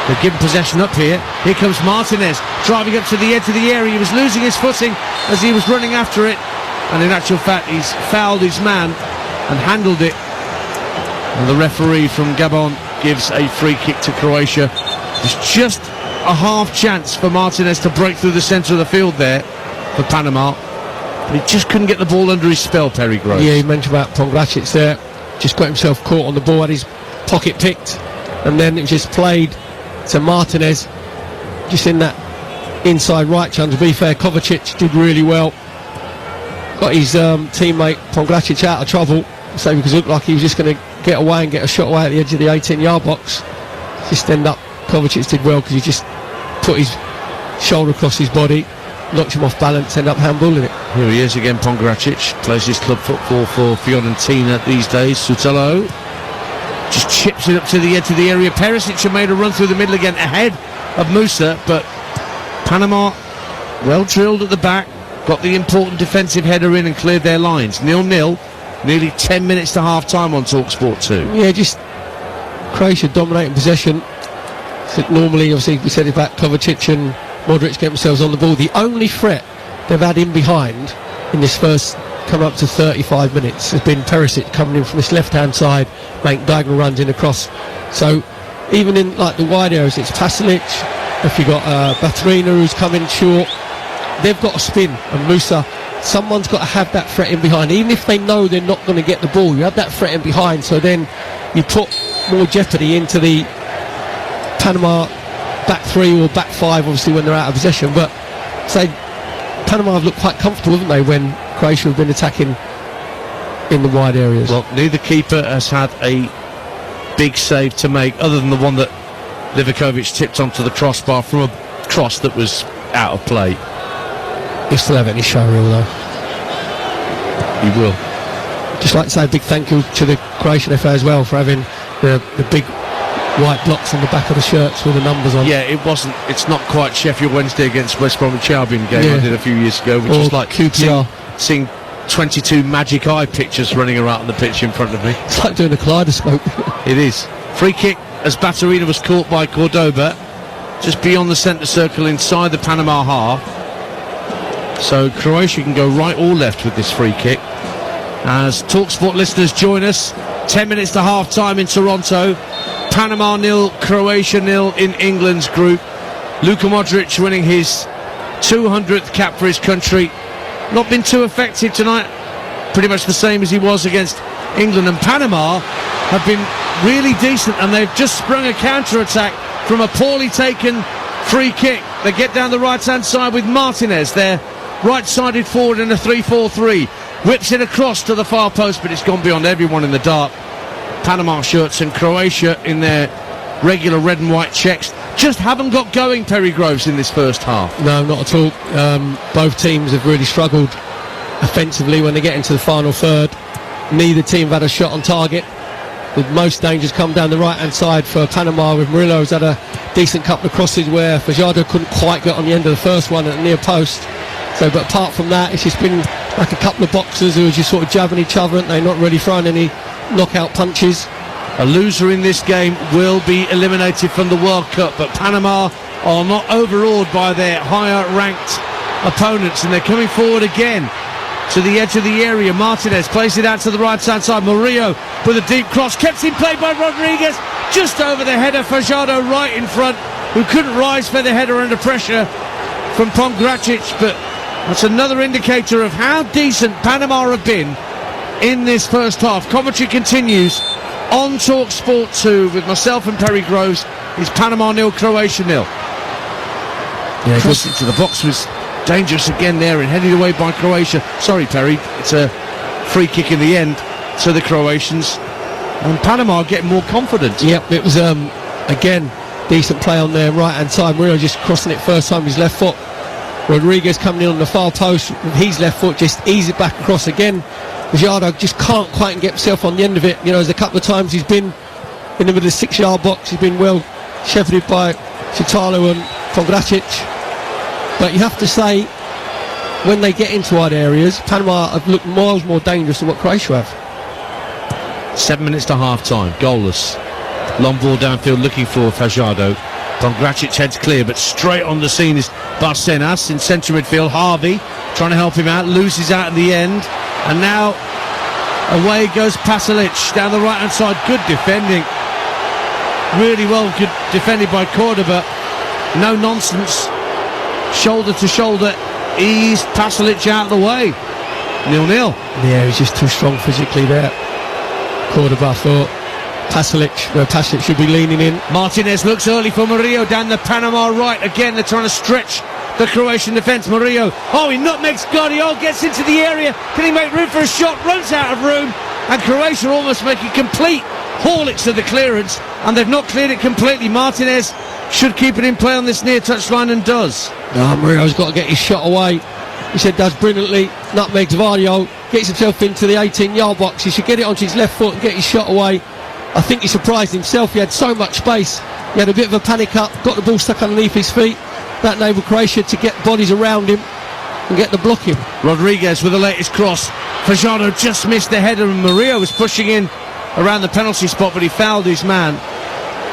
They've given possession up here. Here comes Martinez, driving up to the edge of the area. He was losing his footing as he was running after it, and in actual fact he's fouled his man and handled it, and the referee from Gabon gives a free kick to Croatia. There's just a half chance for Martinez to break through the centre of the field there for Panama, but he just couldn't get the ball under his spell, Perry Groves. Yeah, you mentioned about Pongracic there, just got himself caught on the ball, had his pocket picked, and then it just played to Martinez just in that inside right channel. To be fair, Kovacic did really well, got his teammate Pongracic out of trouble, so because it looked like he was just going to get away and get a shot away at the edge of the 18-yard box. Just end up, Kovacic did well because he just put his shoulder across his body, knocked him off balance, end up handballing it. Here he is again, Pongracic, plays his club football for Fiorentina these days. Sutalo just chips it up to the edge of the area. Perisic had made a run through the middle again ahead of Musa, but Panama well drilled at the back, got the important defensive header in and cleared their lines. 0-0, nearly 10 minutes to half time on TalkSport 2. Yeah, just Croatia dominating possession. So normally, obviously, we said about Kovacic and Modric get themselves on the ball. The only threat they've had in behind in this first come up to 35 minutes has been Perisic coming in from this left-hand side, making diagonal runs in across. So even in like the wide areas, it's Pasalic. If you've got Baturina who's coming short, they've got to spin. And Musa, someone's got to have that threat in behind. Even if they know they're not going to get the ball, you have that threat in behind, so then you put more jeopardy into the Panama back three or back five, obviously, when they're out of possession. But say Panama have looked quite comfortable, haven't they, when Croatia have been attacking in the wide areas. Well, neither keeper has had a big save to make, other than the one that Livakovic tipped onto the crossbar from a cross that was out of play. He'll still have it in his showreel, though. He will. Just like to say a big thank you to the Croatian FA as well for having the big white blocks on the back of the shirts with the numbers on. Yeah, it's not quite Sheffield Wednesday against West Bromwich Albion game I did a few years ago, which or is like QPR. seeing 22 magic eye pictures running around on the pitch in front of me. It's like doing a kaleidoscope. It is. Free kick as Baturina was caught by Cordoba just beyond the centre circle inside the Panama half. So Croatia can go right or left with this free kick. As TalkSport listeners join us, 10 minutes to half time in Toronto. Panama 0, Croatia 0 in England's group. Luka Modric winning his 200th cap for his country. Not been too effective tonight, pretty much the same as he was against England. And Panama have been really decent, and they've just sprung a counter-attack from a poorly taken free kick. They get down the right-hand side with Martinez, their right-sided forward in a 3-4-3. Whips it across to the far post, but it's gone beyond everyone in the dark. Panama shirts and Croatia in their regular red and white checks just haven't got going, Perry Groves, in this first half. No, not at all. Both teams have really struggled offensively when they get into the final third. Neither team have had a shot on target. The most dangers come down the right hand side for Panama, with Murillo's had a decent couple of crosses where Fajardo couldn't quite get on the end of the first one at the near post. So, but apart from that, it's just been like a couple of boxers who are just sort of jabbing each other, and they're not really throwing any knockout punches. A loser in this game will be eliminated from the World Cup, but Panama are not overawed by their higher ranked opponents, and they're coming forward again to the edge of the area. Martinez plays it out to the right hand side. Murillo with a deep cross, kept in play by Rodriguez, just over the header. Fajardo right in front, who couldn't rise for the header under pressure from Pongracic. But that's another indicator of how decent Panama have been in this first half. Commentary continues on TalkSport 2 with myself and Perry Groves. It's Panama 0, Croatia 0. Yeah, cross into the box was dangerous again there and headed away by Croatia. Sorry, Perry, it's a free kick in the end to the Croatians, and Panama are getting more confident. Yep, it was again decent play on their right hand side. Murillo just crossing it first time with his left foot. Rodriguez coming in on the far post with his left foot, just ease it back across again. Fajardo just can't quite get himself on the end of it. You know, there's a couple of times he's been in the middle of the 6-yard box, he's been well shepherded by Chitalo and Pongracic. But you have to say, when they get into wide areas, Panama have looked miles more dangerous than what Croatia have. 7 minutes to half time, goalless. Long ball downfield looking for Fajardo. Pongracic heads clear, but straight on the scene is Barcenas in centre midfield. Harvey trying to help him out, loses out in the end, and now away goes Pasalic down the right hand side. Good defending, really well good defended by Cordoba. No nonsense, shoulder to shoulder, eased Pasalic out of the way. 0-0. Yeah, he's just too strong physically there. Cordoba thought Pasalic should be leaning in. Martinez looks early for Murillo down the Panama right. Again, they're trying to stretch the Croatian defence. Murillo, he nutmegs Guardiola, gets into the area. Can he make room for a shot? Runs out of room, and Croatia almost making complete haulage of the clearance, and they've not cleared it completely. Martinez should keep it in play on this near touchline, and does. No, Murillo's got to get his shot away. He said does brilliantly. Nutmegs Vardio, gets himself into the 18-yard box. He should get it onto his left foot and get his shot away. I think he surprised himself. He had so much space. He had a bit of a panic up, got the ball stuck underneath his feet. That enabled Croatia to get bodies around him and get the blocking. Rodriguez with the latest cross. Fajardo just missed the header, and Murillo was pushing in around the penalty spot, but he fouled his man.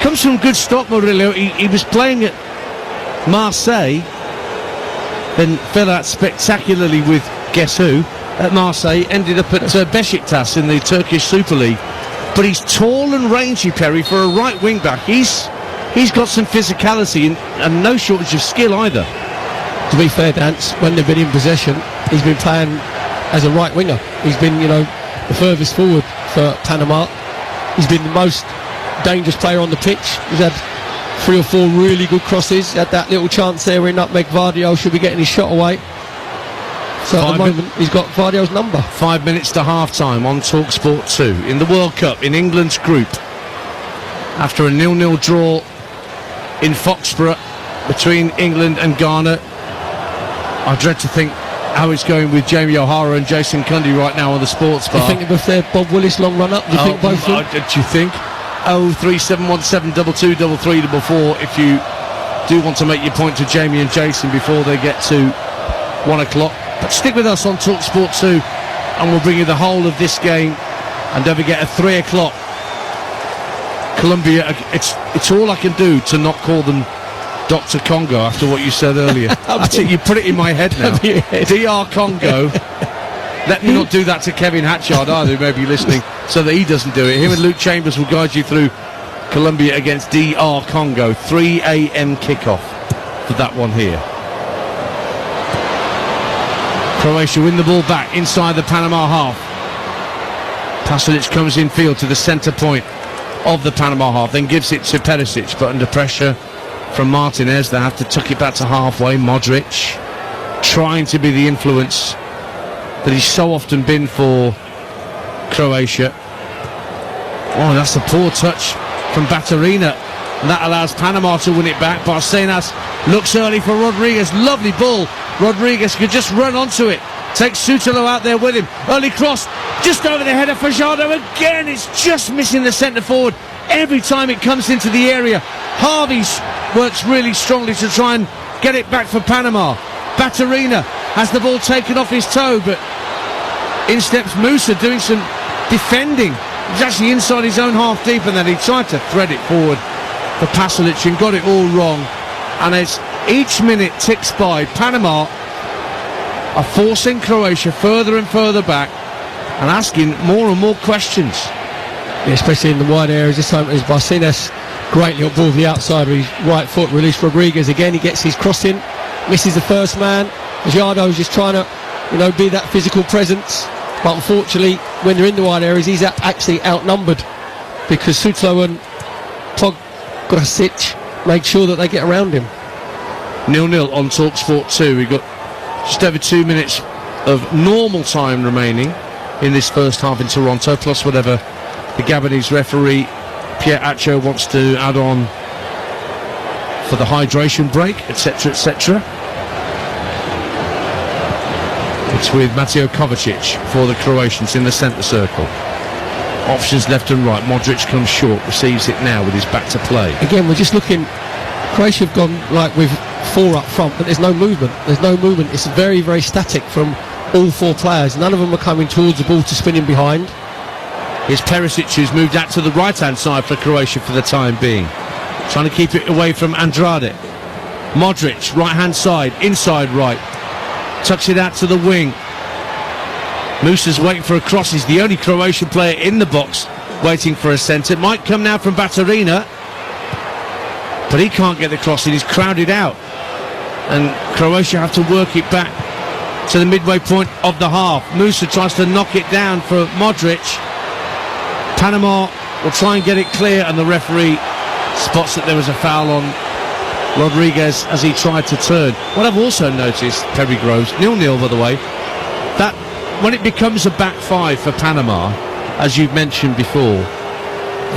Comes from good stock, Murillo. He was playing at Marseille, then fell out spectacularly with guess who at Marseille. Ended up at Beşiktaş in the Turkish Super League but he's tall and rangy, Perry, for a right wing back. He's got some physicality and no shortage of skill either. To be fair, Dance, when they've been in possession, he's been playing as a right winger. He's been, the furthest forward for Panama. He's been the most dangerous player on the pitch. He's had 3 or 4 really good crosses. He had that little chance there in nutmeg. Vardio should be getting his shot away. So at the moment, he's got Vardio's number. 5 minutes to half-time on TalkSport 2 in the World Cup in England's group. After a 0-0 draw in Foxborough between England and Ghana. I dread to think how it's going with Jamie O'Hara and Jason Cundy right now on the sports bar. Do you think if they're Bob Willis long run up? Do you think both of them? Do you think? 03717 223344 if you do want to make your point to Jamie and Jason before they get to 1 o'clock. But stick with us on TalkSport 2 and we'll bring you the whole of this game. And don't forget, at 3 o'clock, Colombia. It's all I can do to not call them Dr. Congo after what you said earlier. You put it in my head now. DR Congo. Let me not do that to Kevin Hatchard either, who may be listening, so that he doesn't do it. Him and Luke Chambers will guide you through Colombia against DR Congo. 3 a.m. kickoff for that one here. Croatia win the ball back inside the Panama half. Pasalic comes in field to the centre point of the Panama half, then gives it to Perisic, but under pressure from Martinez, they have to tuck it back to halfway. Modric trying to be the influence that he's so often been for Croatia. Oh, that's a poor touch from Baturina, and that allows Panama to win it back. Barcenas looks early for Rodriguez. Lovely ball. Rodriguez could just run onto it. Takes Sutalo out there with him. Early cross, just over the head of Fajardo. Again, it's just missing the centre forward. Every time it comes into the area, Harvey works really strongly to try and get it back for Panama. Baturina has the ball taken off his toe, but in steps Musa doing some defending. He's actually inside his own half deep, and then he tried to thread it forward for Pasalic and got it all wrong. And as each minute ticks by, Panama are forcing Croatia further and further back and asking more and more questions. Yeah, especially in the wide areas. This time it was Barcenas, great little ball to the outside with his right foot, released Rodriguez again. He gets his cross in, misses the first man. Fajardo's just trying to, be that physical presence, but unfortunately when they're in the wide areas he's actually outnumbered, because Sutlo and Pograsic make sure that they get around him. 0-0 on TalkSport 2. We've got just over 2 minutes of normal time remaining in this first half in Toronto, plus whatever the Gabonese referee Pierre Acho wants to add on for the hydration break, etc, etc. It's with Mateo Kovacic for the Croatians in the centre circle. Options left and right. Modric comes short, receives it now with his back to play. Again, we're just looking. Croatia have gone like with 4 up front, but there's no movement. It's very, very static from all 4 players. None of them are coming towards the ball to spin in behind. Here's Perisic, who's moved out to the right-hand side for Croatia for the time being, trying to keep it away from Andrade. Modric, right-hand side, inside right, tucks it out to the wing. Musa's waiting for a cross. He's the only Croatian player in the box waiting for a centre. It might come now from Baturina, but he can't get the cross in. He's crowded out, and Croatia have to work it back to the midway point of the half. Musa tries to knock it down for Modric. Panama will try and get it clear, and the referee spots that there was a foul on Rodriguez as he tried to turn. What I've also noticed, Perry Groves, 0-0 by the way, that when it becomes a back 5 for Panama, as you've mentioned before,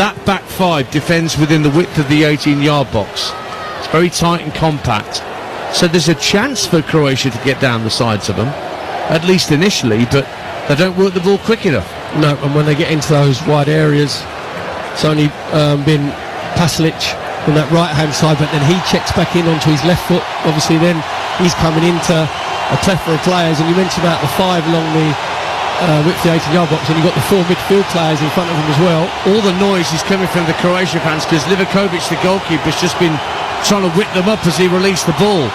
that back 5 defends within the width of the 18-yard box. It's very tight and compact, so there's a chance for Croatia to get down the sides of them, at least initially, but they don't work the ball quick enough. No, and when they get into those wide areas, it's only been Pasalic on that right-hand side, but then he checks back in onto his left foot. Obviously then he's coming into a plethora of players, and you mentioned about the 5 along the width of the 18-yard box, and you've got the 4 midfield players in front of him as well. All the noise is coming from the Croatia fans because Livakovic, the goalkeeper, has just been trying to whip them up as he released the ball.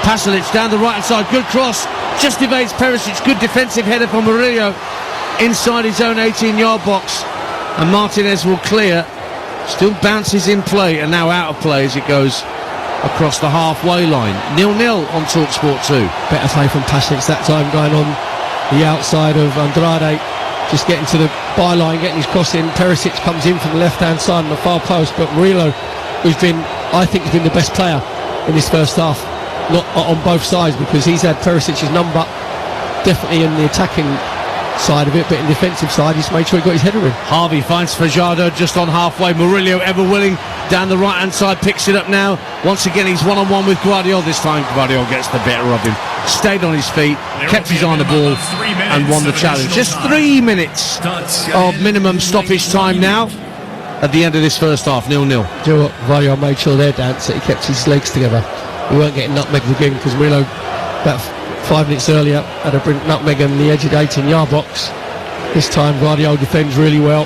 Pasalic down the right-hand side, good cross, just evades Perisic, good defensive header from Murillo inside his own 18-yard box, and Martinez will clear. Still bounces in play and now out of play as it goes across the halfway line. 0-0 on TalkSport 2. Better play from Pasalic that time, going on the outside of Andrade, just getting to the byline, getting his cross in. Perisic comes in from the left-hand side on the far post, but Murillo, who's been, I think, has been the best player in this first half, not on both sides, because he's had Perisic's number definitely in the attacking side of it, but in the defensive side he's made sure he got his header in. Harvey finds Fajardo just on halfway. Murillo, ever willing, down the right hand side, picks it up now. Once again he's one-on-one with Guardiola. This time Guardiola gets the better of him, stayed on his feet, kept his eye on the ball and won the challenge. Just 3 minutes of minimum stoppage time now at the end of this first half. 0-0. Do you know what? Guardiola made sure there, Dance, that he kept his legs together. We weren't getting nutmegged again, because Murillo about 5 minutes earlier had a brilliant nutmeg on the edge of the 18-yard box. This time Guardiola defends really well.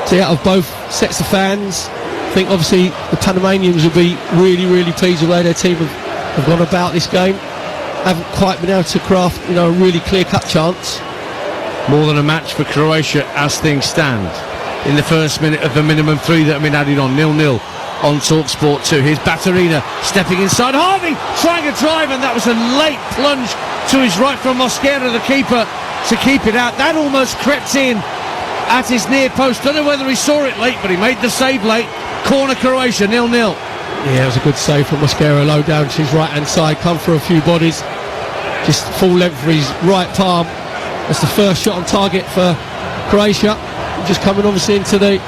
So out of both sets of fans, I think obviously the Panamanians will be really, really pleased with the way their team have gone about this game. Haven't quite been able to craft, a really clear-cut chance. More than a match for Croatia as things stand in the first minute of the minimum 3 that have been added on. 0-0 on TalkSport 2. Here's Baturina stepping inside. Harvey trying a drive, and that was a late plunge to his right from Mosquera, the keeper, to keep it out. That almost crept in at his near post. Don't know whether he saw it late, but he made the save late. Corner Croatia, 0-0. Yeah, it was a good save from Mosquera, low down to his right hand side, come for a few bodies, just full length for his right palm. That's the first shot on target for Croatia. Just coming obviously into the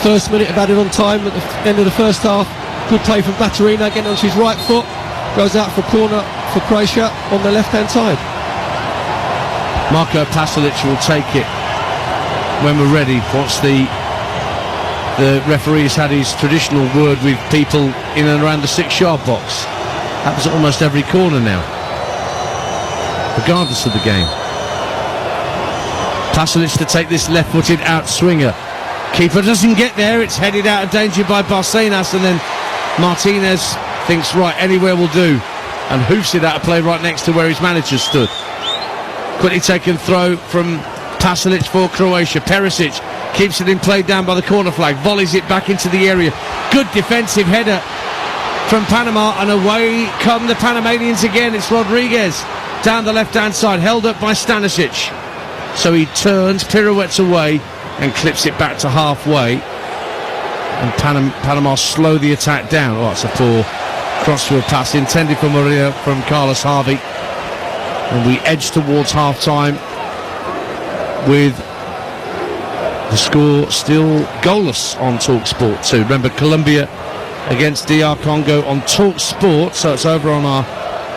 first minute of added on time at the end of the first half. Good play from Baturina, getting onto his right foot, goes out for a corner for Croatia on the left hand side. Marko Pasalic will take it when we're ready. Once the referee's had his traditional word with people in and around the 6-yard box. Happens at almost every corner now, regardless of the game. Pasalic to take this left-footed out swinger. Keeper doesn't get there. It's headed out of danger by Barcenas, and then Martinez thinks, right, anywhere will do, and hoofs it out of play right next to where his manager stood. Quickly taken throw from Pasalic for Croatia. Perisic keeps it in play down by the corner flag, volleys it back into the area. Good defensive header from Panama, and away come the Panamanians again. It's Rodriguez down the left-hand side, held up by Stanisic. So he turns, pirouettes away, and clips it back to halfway. And Panama slow the attack down. Oh, it's a poor crossfield pass intended for Maria from Carlos Harvey. And we edge towards half-time with the score still goalless on TalkSport 2. Remember, Colombia against DR Congo on TalkSport, so it's over on our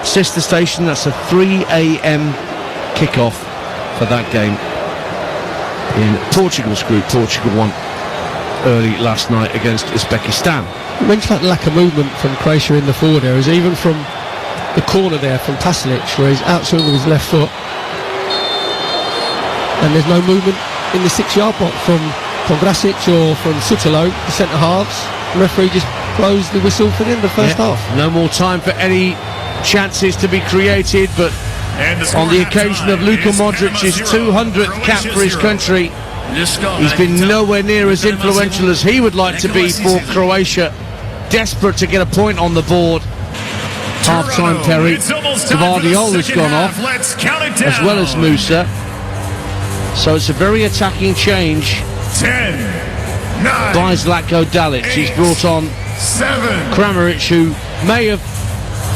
sister station. That's a 3 a.m. kickoff for that game in Portugal's group. Portugal won early last night against Uzbekistan. You mentioned that lack of movement from Croatia in the forward areas, even from the corner there from Pasalic, where he's outswing with his left foot, and there's no movement in the 6-yard box from Vrasic or from Sutalo, the centre halves. The referee just blows the whistle for the end of the first half. No more time for any chances to be created, but on the occasion of Luka Modric's 200th cap for his country, he's been nowhere near as influential as he would like to be for Croatia. Desperate to get a point on the board. Half-time Perry. Guardiola's gone off, as well as Musa. So it's a very attacking change 10, 9, by Zlatko Dalic. He's brought on 7, Kramaric, who may have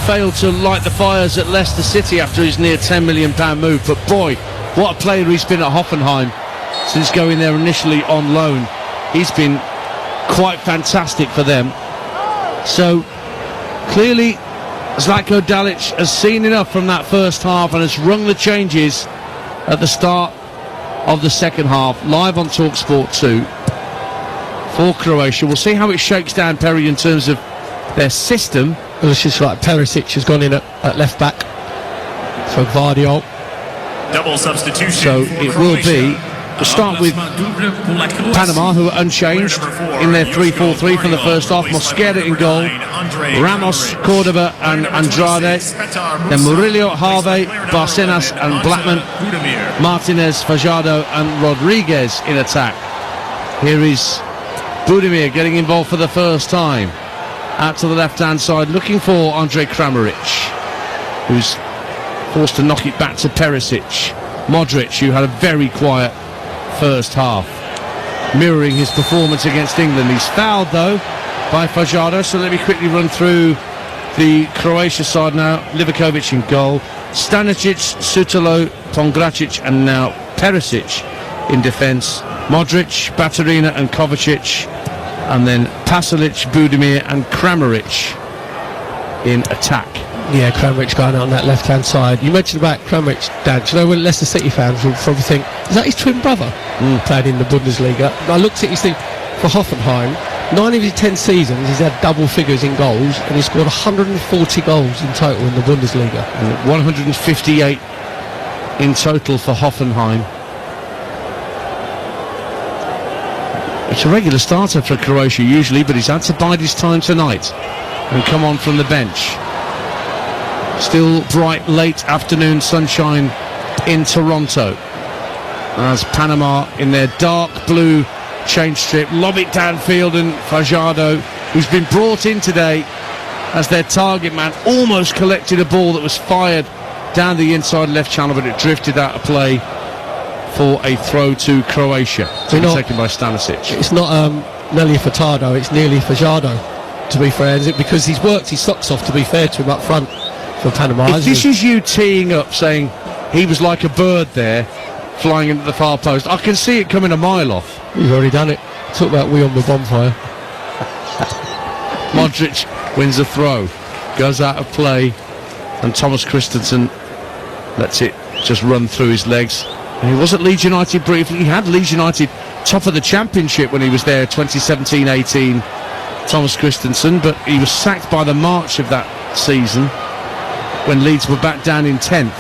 failed to light the fires at Leicester City after his near £10 million move, but boy, what a player he's been at Hoffenheim since going there initially on loan. He's been quite fantastic for them. So clearly Zlatko Dalic has seen enough from that first half and has rung the changes at the start of the second half. Live on TalkSport 2 for Croatia. We'll see how it shakes down, Perry, in terms of their system. Well, it's just like Perisic has gone in at left back for Guardiola. double substitution. So it will be We'll start with Panama, who are unchanged in their 3-4-3 from the first half. Mosquera in goal, Ramos, Cordova and Andrade. Then Murillo, Harvey, Barcenas and Blackman, Martinez, Fajardo and Rodriguez in attack. Here is Budimir getting involved for the first time. Out to the left-hand side, looking for Andre Kramaric, who's forced to knock it back to Perisic. Modric, who had a very quiet first half, mirroring his performance against England. He's fouled though by Fajardo, so let me quickly run through the Croatia side now. Livakovic in goal, Stanisic, Sutalo, Pongracic and now Perisic in defence. Modric, Baturina and Kovacic, and then Pasalic, Budimir and Kramaric in attack. Yeah, Kramaric going out on that left-hand side. You mentioned about Kramaric, Dan. Do you know when Leicester City fans will probably think, is that his twin brother playing in the Bundesliga? And I looked at his thing for Hoffenheim. 9 of his 10 seasons, he's had double figures in goals, and he's scored 140 goals in total in the Bundesliga. And 158 in total for Hoffenheim. It's a regular starter for Croatia usually, but he's had to bide his time tonight and come on from the bench. Still bright late afternoon sunshine in Toronto as Panama in their dark blue change strip lob it downfield, and Fajardo, who's been brought in today as their target man, almost collected a ball that was fired down the inside left channel, but it drifted out of play for a throw to Croatia, taken by Stanisic. It's not Nelly Furtado, it's nearly Fajardo, to be fair, is it? Because he's worked his socks off, to be fair to him, up front for Panama. If this is you teeing up saying he was like a bird there flying into the far post, I can see it coming a mile off. You've already done it. Talk about we on the bonfire. Modric wins a throw, goes out of play, and Thomas Christensen lets it just run through his legs. And he was at Leeds United briefly. He had Leeds United top of the championship when he was there 2017-18, Thomas Christensen, but he was sacked by the March of that season when Leeds were back down in 10th.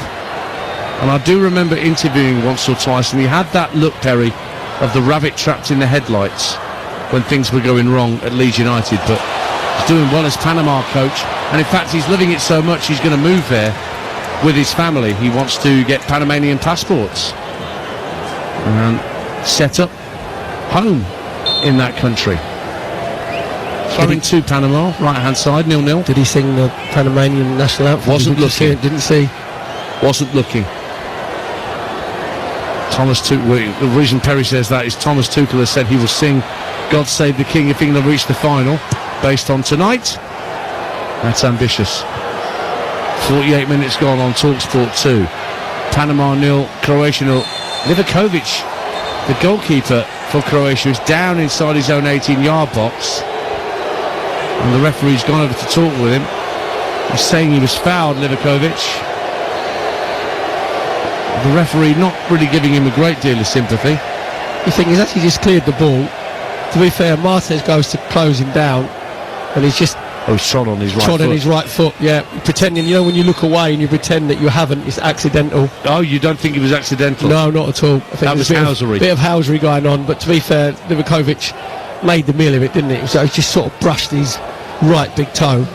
And I do remember interviewing once or twice, and he had that look, Perry, of the rabbit trapped in the headlights when things were going wrong at Leeds United. But he's doing well as Panama coach, and in fact he's loving it so much he's going to move there with his family. He wants to get Panamanian passports and set up home in that country. Throwing to Panama, right hand side, 0-0. Did he sing the Panamanian national anthem? Wasn't looking. Didn't see. Wasn't looking. Thomas Tuchel, the reason Perry says that is Thomas Tuchel has said he will sing God Save the King if England reach the final, based on tonight. That's ambitious. 48 minutes gone on TalkSport 2. Panama 0, Croatia 0. Livakovic, the goalkeeper for Croatia, is down inside his own 18-yard box, and the referee's gone over to talk with him. He's saying he was fouled, Livakovic. The referee not really giving him a great deal of sympathy. You think he's actually just cleared the ball. To be fair, Martinez goes to close him down, and he's just he's trod on his right trod foot. on his right foot, yeah, pretending, you know, when you look away and you pretend that you haven't, it's accidental. Oh, you don't think it was accidental? No, not at all. I think that was housery. Bit of housery going on, but to be fair, Livakovic made the meal of it, didn't it? So he just sort of brushed his right big toe.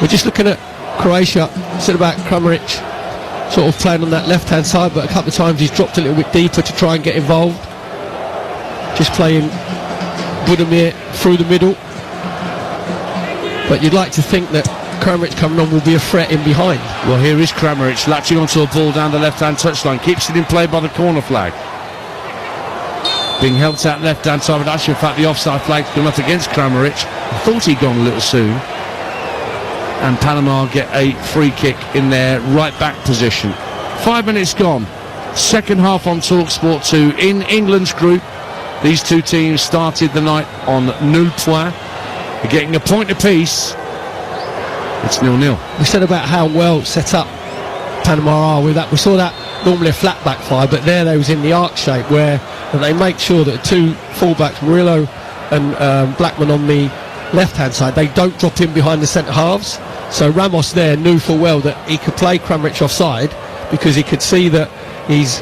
We're just looking at Croatia. Said about Kramaric sort of playing on that left-hand side, but a couple of times he's dropped a little bit deeper to try and get involved. Just playing Budimir through the middle. But you'd like to think that Kramaric coming on will be a threat in behind. Well, here is Kramaric latching onto a ball down the left-hand touchline, keeps it in play by the corner flag. Being helped out left-hand side, but actually, in fact, the offside flag's gone up against Kramaric. I thought he'd gone a little soon. And Panama get a free kick in their right-back position. 5 minutes gone. Second half on TalkSport 2. In England's group, these two teams started the night on nul point. They're getting a point apiece. It's 0-0. We said about how well set up Panama are with that. We saw that normally a flat back five, but there they was in the arc shape where they make sure that two fullbacks, Murillo and Blackman on the left-hand side, they don't drop in behind the centre halves. So Ramos there knew full well that he could play Kramaric offside, because he could see that his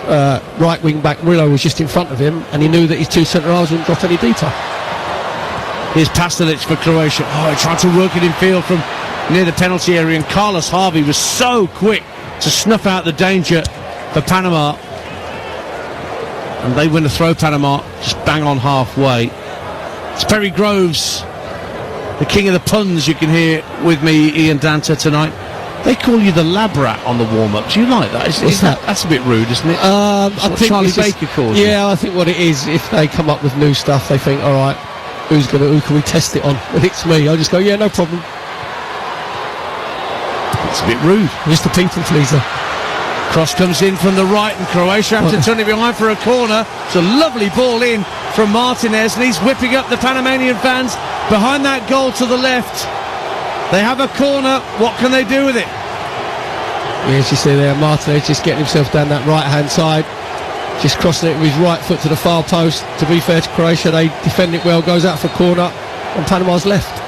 right wing back Murillo was just in front of him, and he knew that his two centre halves wouldn't drop any deeper. Here's Pastelic for Croatia. He tried to work it in field from near the penalty area, and Carlos Harvey was so quick to snuff out the danger for Panama. And they win the throw, Panama, just bang on halfway. It's Perry Groves, the king of the puns, you can hear with me, Ian Danta, tonight. They call you the lab rat on the warm-up. Do you like that? What's that? That's a bit rude, isn't it? I think Charlie Baker calls you. Yeah, I think what it is, if they come up with new stuff, they think, all right, who can we test it on? And it's me. I just go, yeah, no problem. It's a bit rude. Just a people pleaser. Cross comes in from the right, and Croatia have to turn it behind for a corner. It's a lovely ball in from Martinez, and he's whipping up the Panamanian fans behind that goal to the left. They have a corner. What can they do with it? Yes, you see there, Martinez just getting himself down that right-hand side, just crossing it with his right foot to the far post. To be fair to Croatia, they defend it well, goes out for a corner on Panama's left.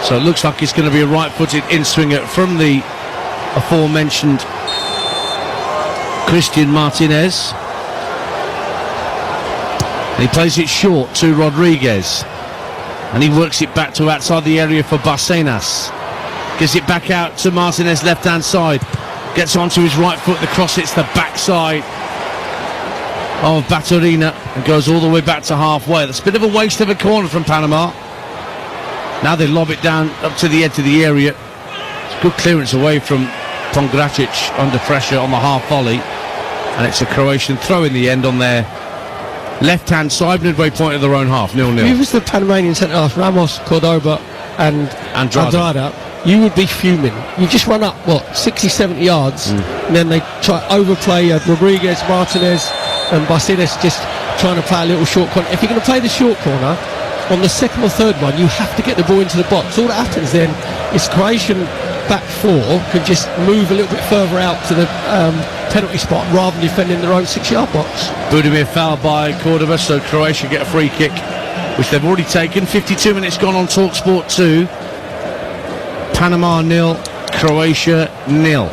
So it looks like it's going to be a right-footed in-swinger from the aforementioned Christian Martinez. And he plays it short to Rodriguez, and he works it back to outside the area for Barcenas. Gives it back out to Martinez, left-hand side. Gets onto his right foot. The cross hits the backside of Baturina and goes all the way back to halfway. That's a bit of a waste of a corner from Panama. Now they lob it down up to the edge of the area. It's a good clearance away from Pongracic under pressure on the half volley, and it's a Croatian throw in the end on their left-hand side, midway point of their own half, 0-0. If it was the Panamanian centre-half, Ramos, Cordoba and Andrada, you would be fuming. You just run up, 60, 70 yards, and then they try overplay Rodriguez, Martinez and Barcenas just trying to play a little short corner. If you're going to play the short corner, on the second or third one, you have to get the ball into the box. All that happens then is Croatian back four can just move a little bit further out to the penalty spot rather than defending their own 6-yard box. Budimir fouled by Cordoba, so Croatia get a free kick, which they've already taken. 52 minutes gone on TalkSport 2. Panama 0, Croatia 0.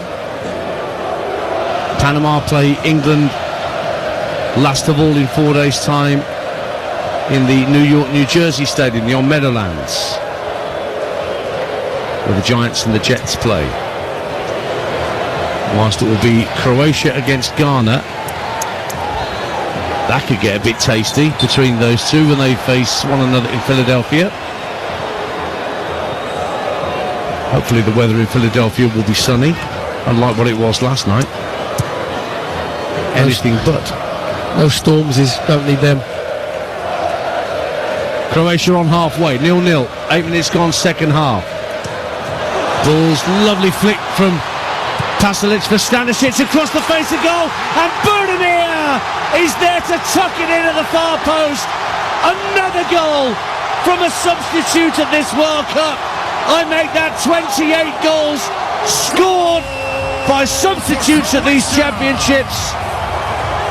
Panama play England last of all in 4 days' time in the New York, New Jersey Stadium, the On Meadowlands, where the Giants and the Jets play. Whilst it will be Croatia against Ghana. That could get a bit tasty between those two when they face one another in Philadelphia. Hopefully the weather in Philadelphia will be sunny, unlike what it was last night. Anything but. Those storms don't need them. Croatia on halfway, 0-0. 8 minutes gone, second half. Ball's lovely flick from Pasalic for Stanisic across the face of goal, and Budimir is there to tuck it in at the far post. Another goal from a substitute at this World Cup. I make that 28 goals scored by substitutes at these championships,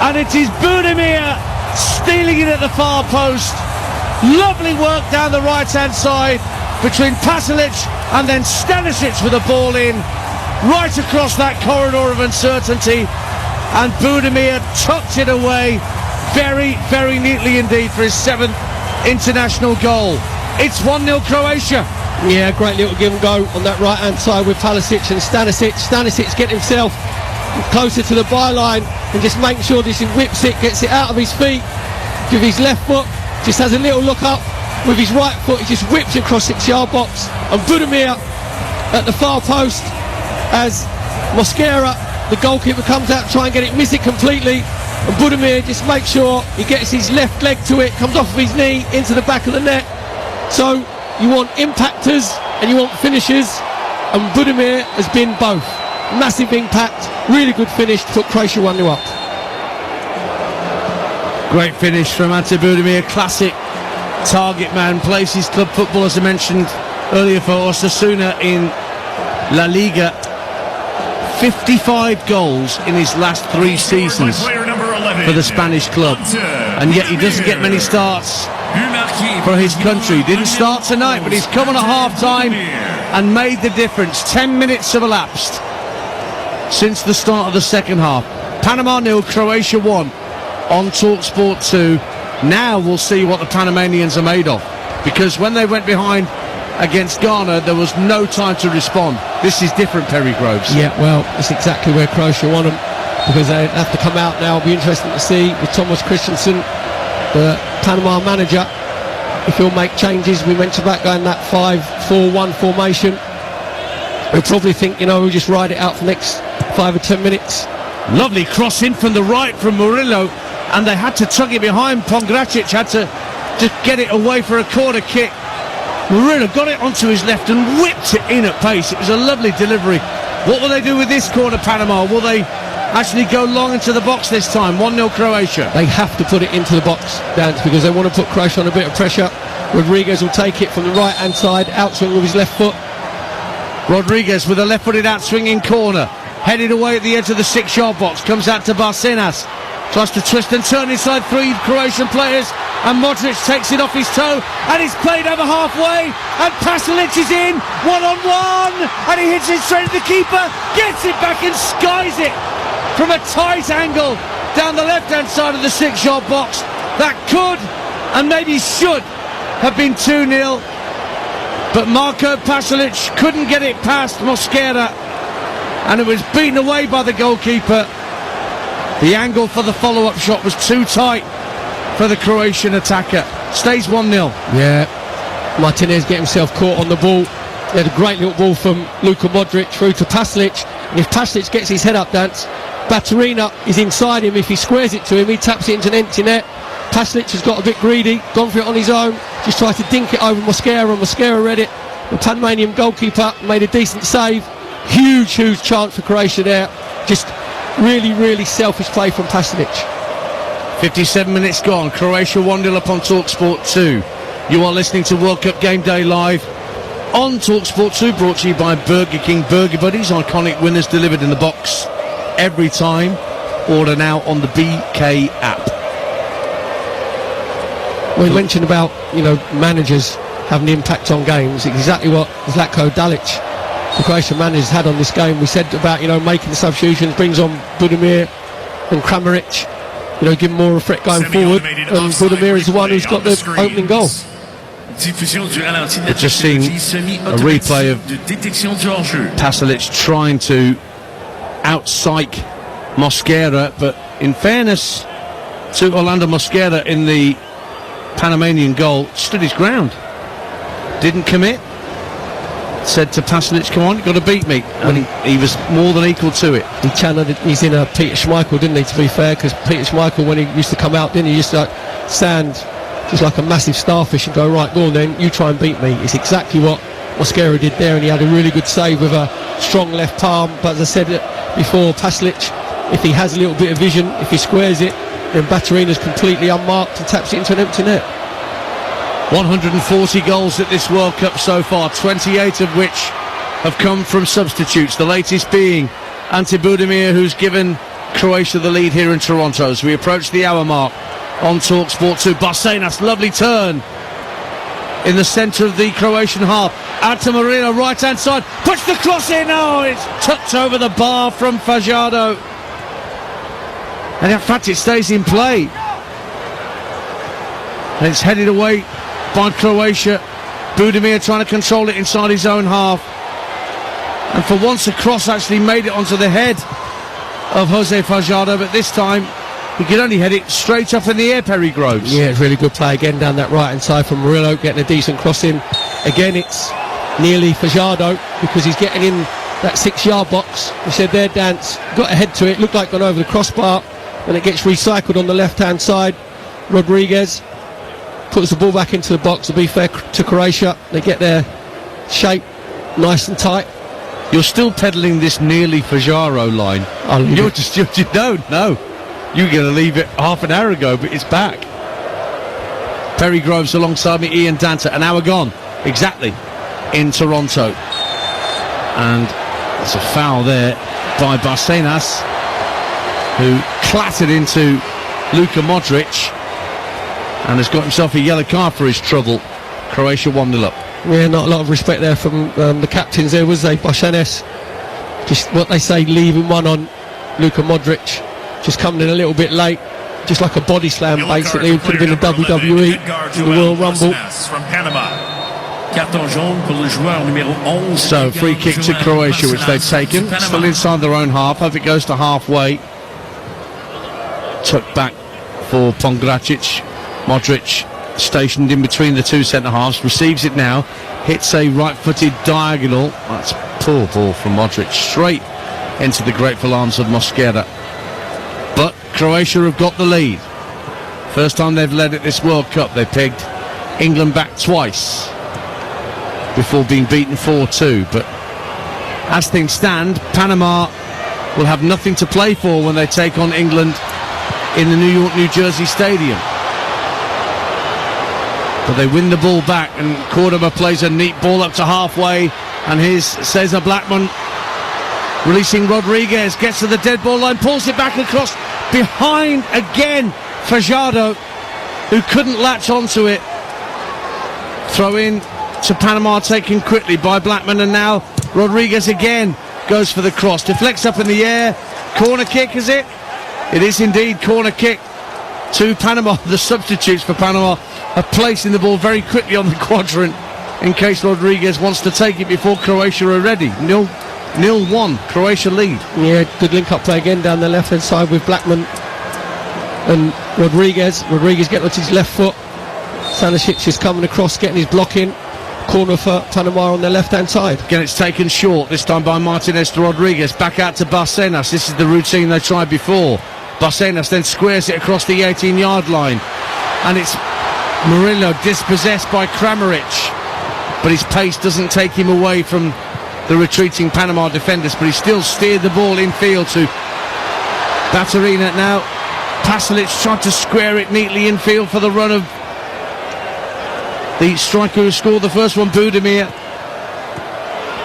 and it is Budimir stealing it at the far post. Lovely work down the right-hand side between Pasalic and then Stanisic with the ball in right across that corridor of uncertainty, and Budimir tucked it away very, very neatly indeed for his 7th international goal. It's 1-0 Croatia. Yeah, great little give and go on that right-hand side with Palisic and Stanisic. Stanisic getting himself closer to the byline and just making sure this he whips it, gets it out of his feet with his left foot, just has a little look up with his right foot, he just whips it across 6-yard box, and Budimir at the far post as Mosquera, the goalkeeper, comes out to try and get it, miss it completely, and Budimir just makes sure he gets his left leg to it, comes off of his knee into the back of the net. So you want impactors and you want finishers, and Budimir has been both. Massive impact, really good finish to put Croatia 1-0 up. Great finish from Ante Budimir, classic target man, plays his club football, as I mentioned earlier, for Osasuna in La Liga. 55 goals in his last 3 seasons for the Spanish club, and yet he doesn't get many starts for his country. Didn't start tonight, but he's come on at half time and made the difference. 10 minutes have elapsed. since the start of the second half. Panama 0, Croatia 1 on TalkSport 2. Now we'll see what the Panamanians are made of, because when they went behind against Ghana, there was no time to respond. This is different, Perry Groves. Yeah, well, it's exactly where Croatia want them, because they have to come out now. It'll be interesting to see with Thomas Christensen, the Panama manager, if he'll make changes. We mentioned about going that 5-4-1 formation. He'll probably think, we'll just ride it out for the next 5 or 10 minutes. Lovely cross in from the right from Murillo, and they had to tug it behind. Pongracic had to just get it away for a corner kick. Murillo got it onto his left and whipped it in at pace. It was a lovely delivery. What will they do with this corner, Panama? Will they actually go long into the box this time? 1-0 Croatia. They have to put it into the box, Dance, because they want to put Croatia on a bit of pressure. Rodriguez will take it from the right hand side, outswing with his left foot. Rodriguez with a left-footed out-swinging corner, headed away at the edge of the 6-yard box, comes out to Barcenas, tries to twist and turn inside 3 Croatian players, and Modric takes it off his toe, and it's played over halfway, and Pasalic is in, 1-on-1, and he hits it straight at the keeper, gets it back and skies it from a tight angle down the left-hand side of the 6-yard box. That could, and maybe should, have been 2-0, but Marko Pasalic couldn't get it past Mosquera, and it was beaten away by the goalkeeper. The angle for the follow-up shot was too tight for the Croatian attacker. Stays 1-0. Yeah, Martinez get himself caught on the ball. He had a great little ball from Luka Modric through to Pasalic, and if Pasalic gets his head up, Dance, Baturina is inside him. If he squares it to him, he taps it into an empty net. Pasalic has got a bit greedy, gone for it on his own, just tried to dink it over Mosquera, and Mosquera read it. The Panamanian goalkeeper made a decent save. Huge chance for Croatia there. Just really selfish play from Pasalic. 57 minutes gone. Croatia 1-0 up on TalkSport 2. You are listening to World Cup Game Day live on TalkSport 2, brought to you by Burger King Burger Buddies. Iconic winners delivered in the box every time. Order now on the BK app. We mentioned about managers having an impact on games. Exactly what Zlatko Dalic, the Croatian manager, had on this game. We said about making the substitutions, brings on Budimir and Kramaric, give him more of a threat going forward, and Budimir is the one who's got the opening goal. We're just seeing a replay of Pasalic trying to out-psych Mosquera, but in fairness to Orlando Mosquera in the Panamanian goal, stood his ground, didn't commit, said to Pasalic, come on, you've got to beat me, and he was more than equal to it. He channeled it. He's in a Peter Schmeichel, didn't he, to be fair, because Peter Schmeichel, when he used to come out, didn't he, used to stand just like a massive starfish and go, right, go on then, you try and beat me. It's exactly what Mosquera did there, and he had a really good save with a strong left palm. But as I said before, Pasalic, if he has a little bit of vision, if he squares it, then Baturina's completely unmarked and taps it into an empty net. 140 goals at this World Cup so far, 28 of which have come from substitutes, the latest being Ante Budimir, who's given Croatia the lead here in Toronto. As we approach the hour mark on TalkSport 2, Barcenas, lovely turn in the centre of the Croatian half. Out to Murillo, right hand side, puts the cross in. Oh, it's tucked over the bar from Fajardo, and in fact it stays in play, and it's headed away by Croatia. Budimir trying to control it inside his own half, and for once a cross actually made it onto the head of Jose Fajardo, but this time he could only head it straight up in the air, Perry Groves. Yeah, it's really good play again down that right hand side from Murillo, getting a decent cross in. Again, it's nearly Fajardo, because he's getting in that 6-yard box. We said there, Dance got a head to it, looked like gone over the crossbar, and it gets recycled on the left hand side. Rodriguez puts the ball back into the box. To be fair to Croatia, they get their shape nice and tight. You're still peddling this nearly Fajardo line. You're just you no. You were going to leave it half an hour ago, but it's back. Perry Groves alongside me, Ian Danter, an hour gone exactly in Toronto, and there's a foul there by Barcenas, who clattered into Luka Modric and has got himself a yellow card for his trouble. Croatia 1-0 up. Yeah, not a lot of respect there from the captains there, was they? Barcenas Just what they say, leaving one on Luka Modric, just coming in a little bit late, just like a body slam basically. It could have been a WWE in the Royal Rumble. From Panama. Carton jaune pour le joueur numéro 11. So free kick to Croatia, which they've taken. Still inside their own half. Hope it goes to halfway. Tucked back for Pongracic. Modric stationed in between the two centre halves. Receives it now. Hits a right-footed diagonal. That's poor ball from Modric. Straight into the grateful arms of Mosquera. But Croatia have got the lead. First time they've led at this World Cup. They pegged England back twice before being beaten 4-2. But as things stand, Panama will have nothing to play for when they take on England in the New York, New Jersey Stadium. But they win the ball back, and Cordoba plays a neat ball up to halfway, and here's Cesar Blackman releasing Rodriguez, gets to the dead ball line, pulls it back across behind again Fajardo, who couldn't latch onto it. Throw in to Panama, taken quickly by Blackman, and now Rodriguez again goes for the cross, deflects up in the air. Corner kick, is it? It is indeed corner kick to Panama. The substitutes for Panama are placing the ball very quickly on the quadrant in case Rodriguez wants to take it before Croatia are ready. 0-1, Croatia lead. Yeah, good link-up play again down the left-hand side with Blackman and Rodriguez. Rodriguez getting onto his left foot. Stanisic is coming across, getting his block in. Corner for Panama on their left-hand side. Again, it's taken short, this time by Martinez to Rodriguez. Back out to Barcenas. This is the routine they tried before. Barcenas then squares it across the 18-yard line. And it's Murillo dispossessed by Kramaric. But his pace doesn't take him away from the retreating Panama defenders. But he still steered the ball infield to Baturina now. Pasalic tried to square it neatly infield for the run of the striker who scored the first one, Budimir.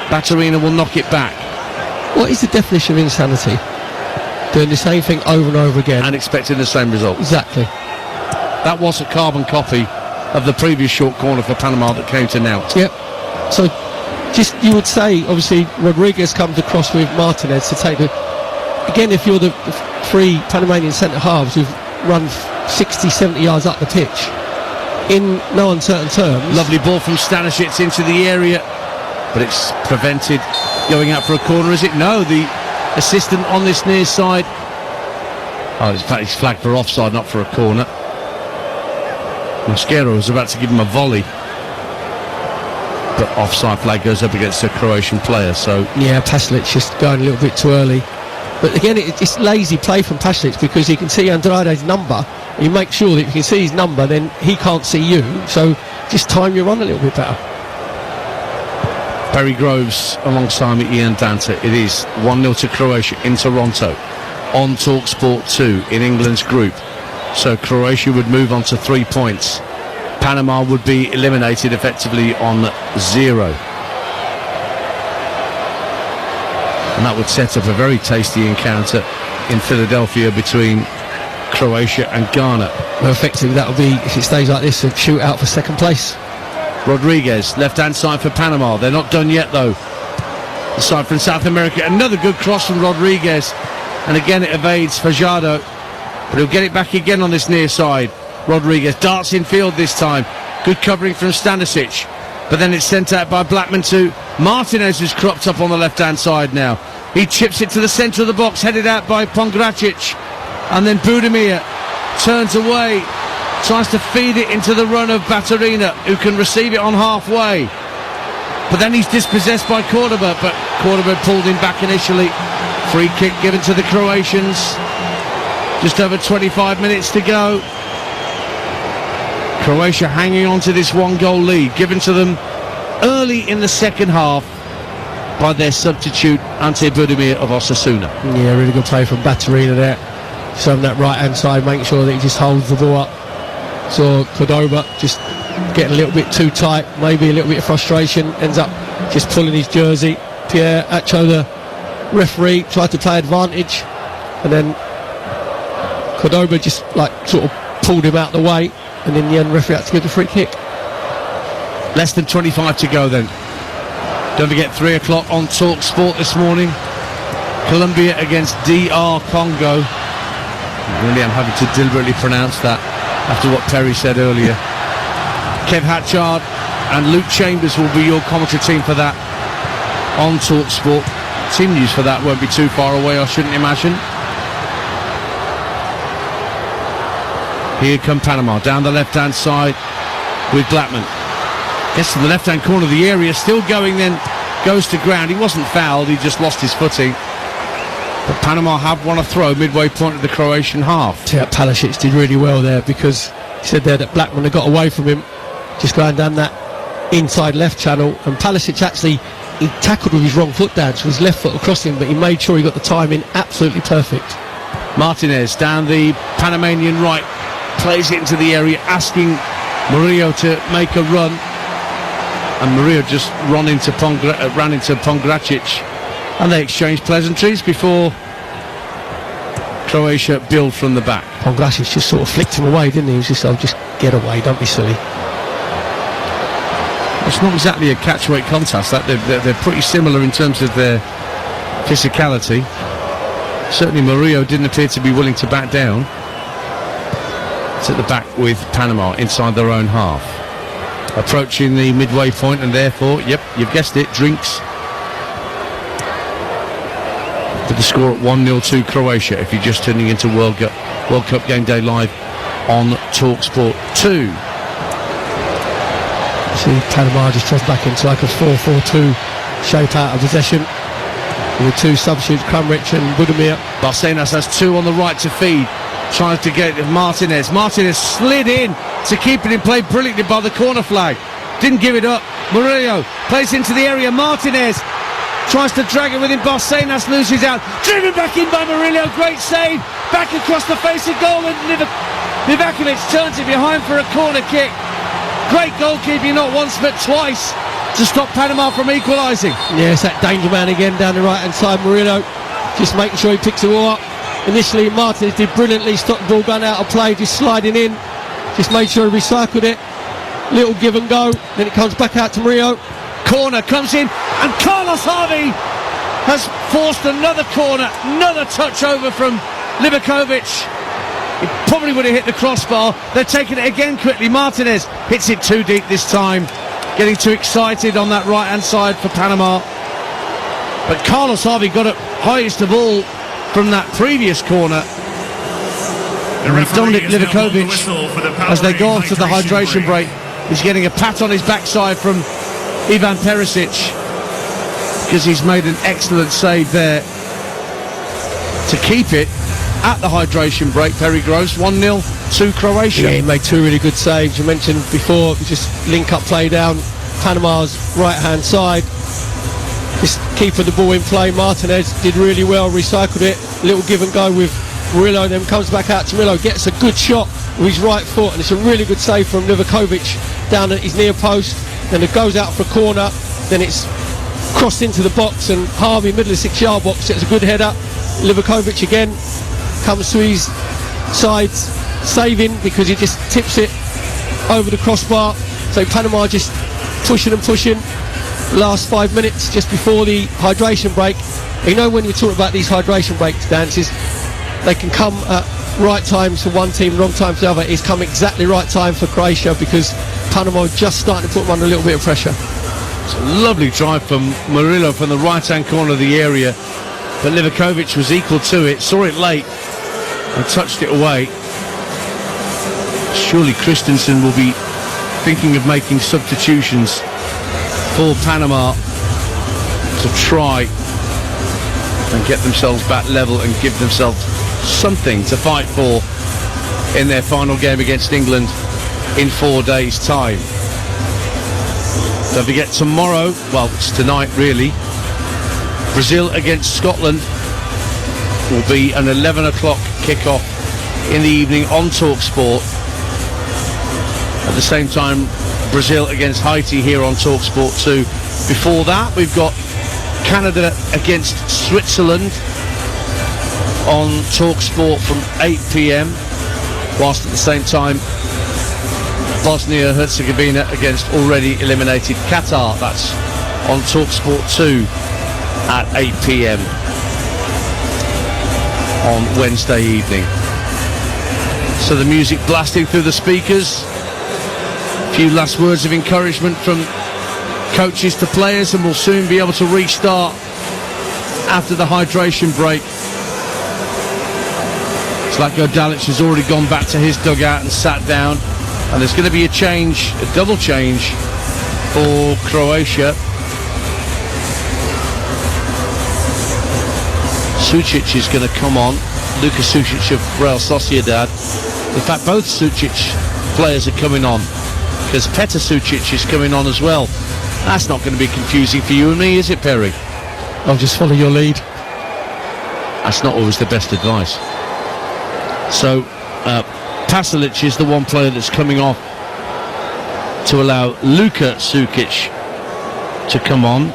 Baturina will knock it back. What is the definition of insanity? Doing the same thing over and over again. And expecting the same result. Exactly. That was a carbon copy of the previous short corner for Panama that came to Nout. Yep. So, just you would say, obviously, Rodriguez comes across with Martinez to take the... Again, if you're the three Panamanian centre-halves who've run 60, 70 yards up the pitch, in no uncertain terms... Lovely ball from Stanisic into the area, but it's prevented going out for a corner, is it? No, the assistant on this near side... Oh, in fact, he's flagged for offside, not for a corner. Mosquera was about to give him a volley, but offside flag goes up against a Croatian player, so... Yeah, Pasalic just going a little bit too early. But again, it's lazy play from Pasalic because he can see Andrade's number. You make sure that if you can see his number, then he can't see you. So just time your run a little bit better. Barry Groves alongside me, Ian Danta. It is 1-0 to Croatia in Toronto on TalkSport 2 in England's group. So Croatia would move on to 3 points. Panama would be eliminated effectively on 0. And that would set up a very tasty encounter in Philadelphia between Croatia and Ghana. Well, effectively that will be, if it stays like this, a shootout for second place. Rodriguez, left-hand side for Panama. They're not done yet, though. The side from South America. Another good cross from Rodriguez. And again, it evades Fajardo. But he'll get it back again on this near side. Rodriguez darts in field this time. Good covering from Stanisic. But then it's sent out by Blackman to Martinez, who's cropped up on the left-hand side now. He chips it to the centre of the box, headed out by Pongracic. And then Budimir turns away, tries to feed it into the run of Baturina, who can receive it on halfway. But then he's dispossessed by Cordoba, but Cordoba pulled him back initially. Free kick given to the Croatians. Just over 25 minutes to go. Croatia hanging on to this 1-goal lead, given to them early in the second half by their substitute Ante Budimir of Osasuna. Yeah, really good play from Baturina there. So on that right-hand side, making sure that he just holds the ball up. So Cordoba just getting a little bit too tight, maybe a little bit of frustration, ends up just pulling his jersey. Pierre Acho, the referee, tried to play advantage, and then Cordoba just like sort of pulled him out the way, and in the end referee had to give the free kick. Less than 25 to go then. Don't forget 3 o'clock on TalkSport this morning. Colombia against DR Congo. Really, I'm having to deliberately pronounce that after what Perry said earlier. Kev Hatchard and Luke Chambers will be your commentary team for that on TalkSport. Team news for that won't be too far away, I shouldn't imagine. Here come Panama down the left-hand side with Blackman. Gets to the left-hand corner of the area, still going, then goes to ground. He wasn't fouled, he just lost his footing. But Panama have won a throw midway point of the Croatian half. Yeah, Palisic did really well there, because he said there that Blackman had got away from him, just going down that inside left channel, and Palisic actually, he tackled with his wrong foot down, so his left foot across him, but he made sure he got the timing absolutely perfect. Martinez down the Panamanian right, plays it into the area, asking Murillo to make a run, and Murillo just ran into Pongracic, and they exchanged pleasantries before Croatia build from the back. Pongracic just sort of flicked him away, didn't he? He was just, oh, just get away, don't be silly. It's not exactly a catch-weight contest. They're pretty similar in terms of their physicality. Certainly Murillo didn't appear to be willing to back down. It's at the back with Panama inside their own half. Approaching the midway point, and therefore, yep, you've guessed it, drinks. With the score at 1-0 to Croatia, if you're just tuning into World Cup Game Day Live on TalkSport 2. See, Panama just dropped back into like a 4-4-2 shape out of possession, with two substitutes, Kramaric and Budimir. Barcenas has two on the right to feed, tries to get Martinez. Martinez slid in to keep it in play brilliantly by the corner flag. Didn't give it up. Murillo plays into the area. Martinez tries to drag it with him. Barcenas loses out. Driven back in by Murillo. Great save. Back across the face of goal, and Livakovic turns it behind for a corner kick. Great goalkeeping, not once but twice, to stop Panama from equalising. Yeah, it's that danger man again down the right-hand side. Murillo just making sure he picks it all up. Initially, Martinez did brilliantly, stopped the ball going out of play, just sliding in, just made sure he recycled it. Little give and go, then it comes back out to Murillo. Corner comes in, and Carlos Harvey has forced another corner, another touch over from Livakovic. It probably would have hit the crossbar. They're taking it again quickly. Martinez hits it too deep this time, getting too excited on that right-hand side for Panama. But Carlos Harvey got it highest of all from that previous corner. And Dominic Livakovic, as they go off to the hydration break, is getting a pat on his backside from Ivan Perisic, because he's made an excellent save there to keep it at the hydration break. Perry Gross, 1-0 to Croatia. Yeah, he made two really good saves. You mentioned before, just link-up play down Panama's right-hand side, just keeping the ball in play. Martinez did really well, recycled it, little give and go with Murillo, then comes back out to Murillo, gets a good shot with his right foot, and it's a really good save from Livakovic down at his near post. Then it goes out for a corner, then it's crossed into the box, and Harvey, middle of the 6-yard box, it's a good header. Livakovic again comes to his side, saving, because he just tips it over the crossbar. So Panama just pushing and pushing. Last 5 minutes just before the hydration break. You know, when you talk about these hydration breaks, dances, they can come at right times for one team, wrong time for the other. It's come exactly right time for Croatia, because Panama are just starting to put them under a little bit of pressure. It's a lovely drive from Murillo from the right-hand corner of the area, but Livakovic was equal to it, saw it late and touched it away. Surely Christensen will be thinking of making substitutions for Panama to try and get themselves back level and give themselves something to fight for in their final game against England in 4 days' time. Don't forget, tomorrow, well, it's tonight really, Brazil against Scotland will be an 11 o'clock kick-off in the evening on TalkSport. At the same time, Brazil against Haiti here on TalkSport 2. Before that, we've got Canada against Switzerland on TalkSport from 8 p.m, whilst at the same time Bosnia-Herzegovina against already eliminated Qatar. That's on TalkSport 2 at 8 p.m. on Wednesday evening. So the music blasting through the speakers. A few last words of encouragement from coaches to players, and we'll soon be able to restart after the hydration break. Zlatko Dalic has already gone back to his dugout and sat down, and there's going to be a change, a double change for Croatia. Sučić is going to come on. Luka Sučić of Real Sociedad. In fact, both Sučić players are coming on, because Petar Sučić is coming on as well. That's not going to be confusing for you and me, is it, Perry? I'll just follow your lead. That's not always the best advice. So Pasalic is the one player that's coming off to allow Luka Sučić to come on.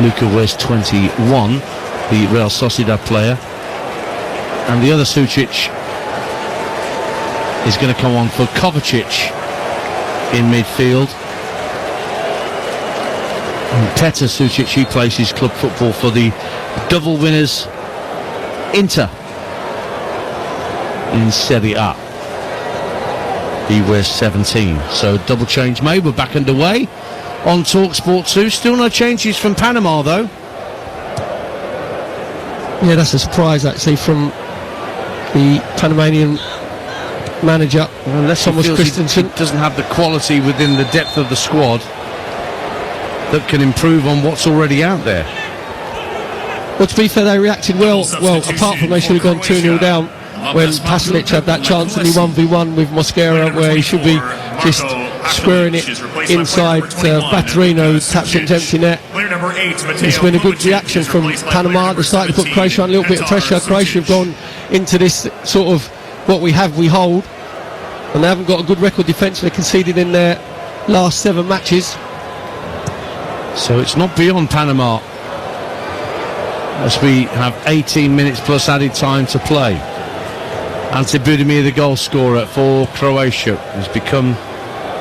Luka wears 21, the Real Sociedad player. And the other Sučić is going to come on for Kovacic in midfield. And Petar Sučić, he plays his club football for the double winners Inter in Serie A. He wears 17. So double change made. We're back underway on TalkSport 2. Still no changes from Panama though. Yeah, that's a surprise actually from the Panamanian manager, unless Thomas Christensen. He doesn't have the quality within the depth of the squad that can improve on what's already out there. Well, to be fair, they reacted well, apart from they should have gone 2-0 down when Pasalic had that chance in the 1v1 with Mosquera, where he should be just squaring it inside Batterino, who taps it into empty net. It's been a good reaction from Panama. They started to put Croatia on a little bit of pressure. Croatia have gone into this sort of what we hold, and they haven't got a good record defensively, conceded in their last 7 matches. So it's not beyond Panama as we have 18 minutes plus added time to play. Ante Budimir, the goal scorer for Croatia, has become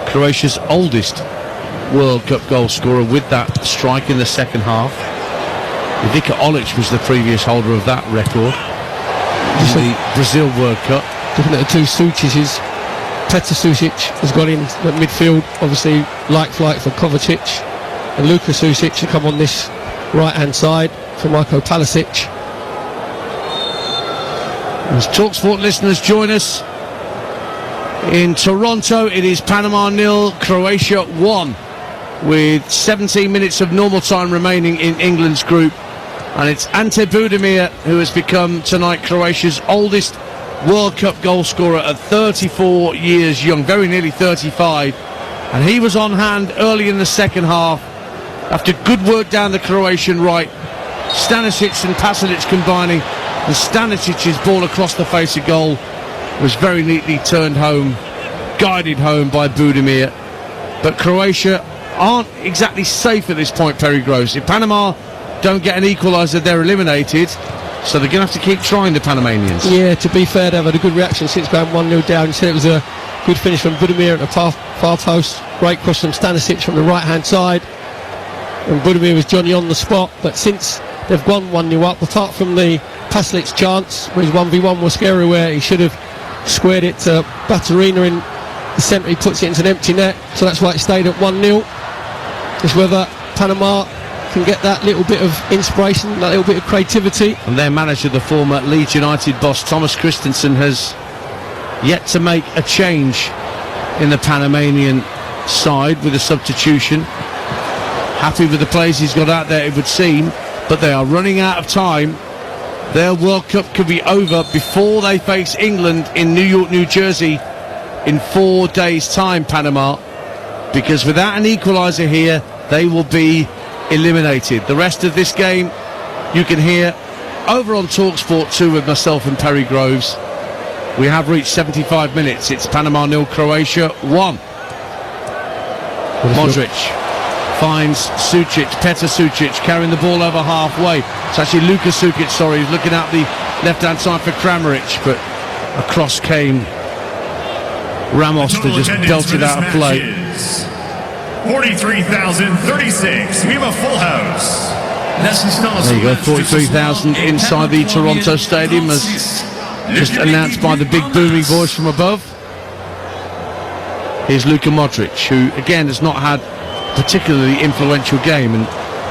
Croatia's oldest World Cup goal scorer with that strike in the second half. Ivica Olic was the previous holder of that record in the Brazil World Cup. Looking at the two Sučićes, Petar Sučić has got in the midfield, obviously like flight for Kovacic, and Luka Sučić to come on this right hand side for Marko Palisic. As TalkSport listeners join us in Toronto, it is Panama 0, Croatia 1, with 17 minutes of normal time remaining in England's group, and it's Ante Budimir who has become tonight Croatia's oldest World Cup goal scorer at 34 years young, very nearly 35, and he was on hand early in the second half after good work down the Croatian right. Stanisic and Pasalic combining, and Stanisic's ball across the face of goal was very neatly turned home, guided home by Budimir. But Croatia aren't exactly safe at this point, Perry Groves. If Panama don't get an equaliser, they're eliminated, so they're going to have to keep trying, the Panamanians. Yeah, to be fair, they've had a good reaction since going 1-0 down. You said it was a good finish from Budimir at the far post, great cross from Stanisic from the right hand side, and Budimir was Johnny on the spot. But since they've gone 1-0 up, apart from the Pasalic chance, which 1v1 was scary, where he should have squared it to Batterina in the centre, he puts it into an empty net, so that's why it stayed at 1-0. It's whether Panama can get that little bit of inspiration, that little bit of creativity. And their manager, the former Leeds United boss Thomas Christensen, has yet to make a change in the Panamanian side with a substitution. Happy with the players he's got out there, it would seem, but they are running out of time. Their World Cup could be over before they face England in New York, New Jersey in 4 days' time, Panama, because without an equaliser here, they will be eliminated. The rest of this game you can hear over on TalkSport 2 with myself and Perry Groves. We have reached 75 minutes. It's Panama 0, Croatia 1. Modric finds Sučić, Petar Sučić carrying the ball over halfway. It's actually Luka Sučić, sorry, he's looking out the left-hand side for Kramaric, but across came Ramos to just belt it out of play. 43,036. We have a full house. L'assistance There you au go, match de ce soir 43,000 est inside the 43 Toronto Stadium, as 36. just announced by the big booming voice from above. Here's Luka Modric, who again has not had a particularly influential game, and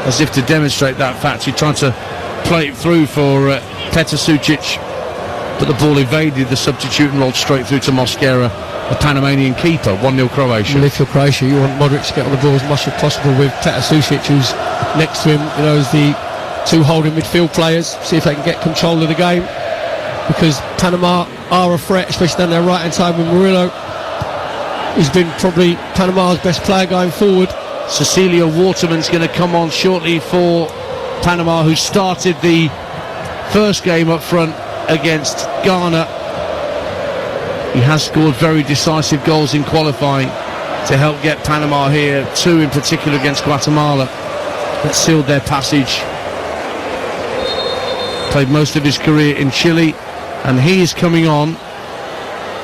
as if to demonstrate that fact, he tried to play it through for Petar Sucic, but the ball evaded the substitute and rolled straight through to Mosquera, the Panamanian keeper. 1-0 Croatia. Well, if you're Croatia, you want Modric to get on the ball as much as possible with Petar Sucic, who's next to him, you know, as the two holding midfield players, see if they can get control of the game, because Panama are a threat, especially down their right hand side with Murillo, who's been probably Panama's best player going forward. Cecilio Waterman's going to come on shortly for Panama, who started the first game up front against Ghana. He has scored very decisive goals in qualifying to help get Panama here, 2 in particular against Guatemala, that sealed their passage. Played most of his career in Chile, and he is coming on,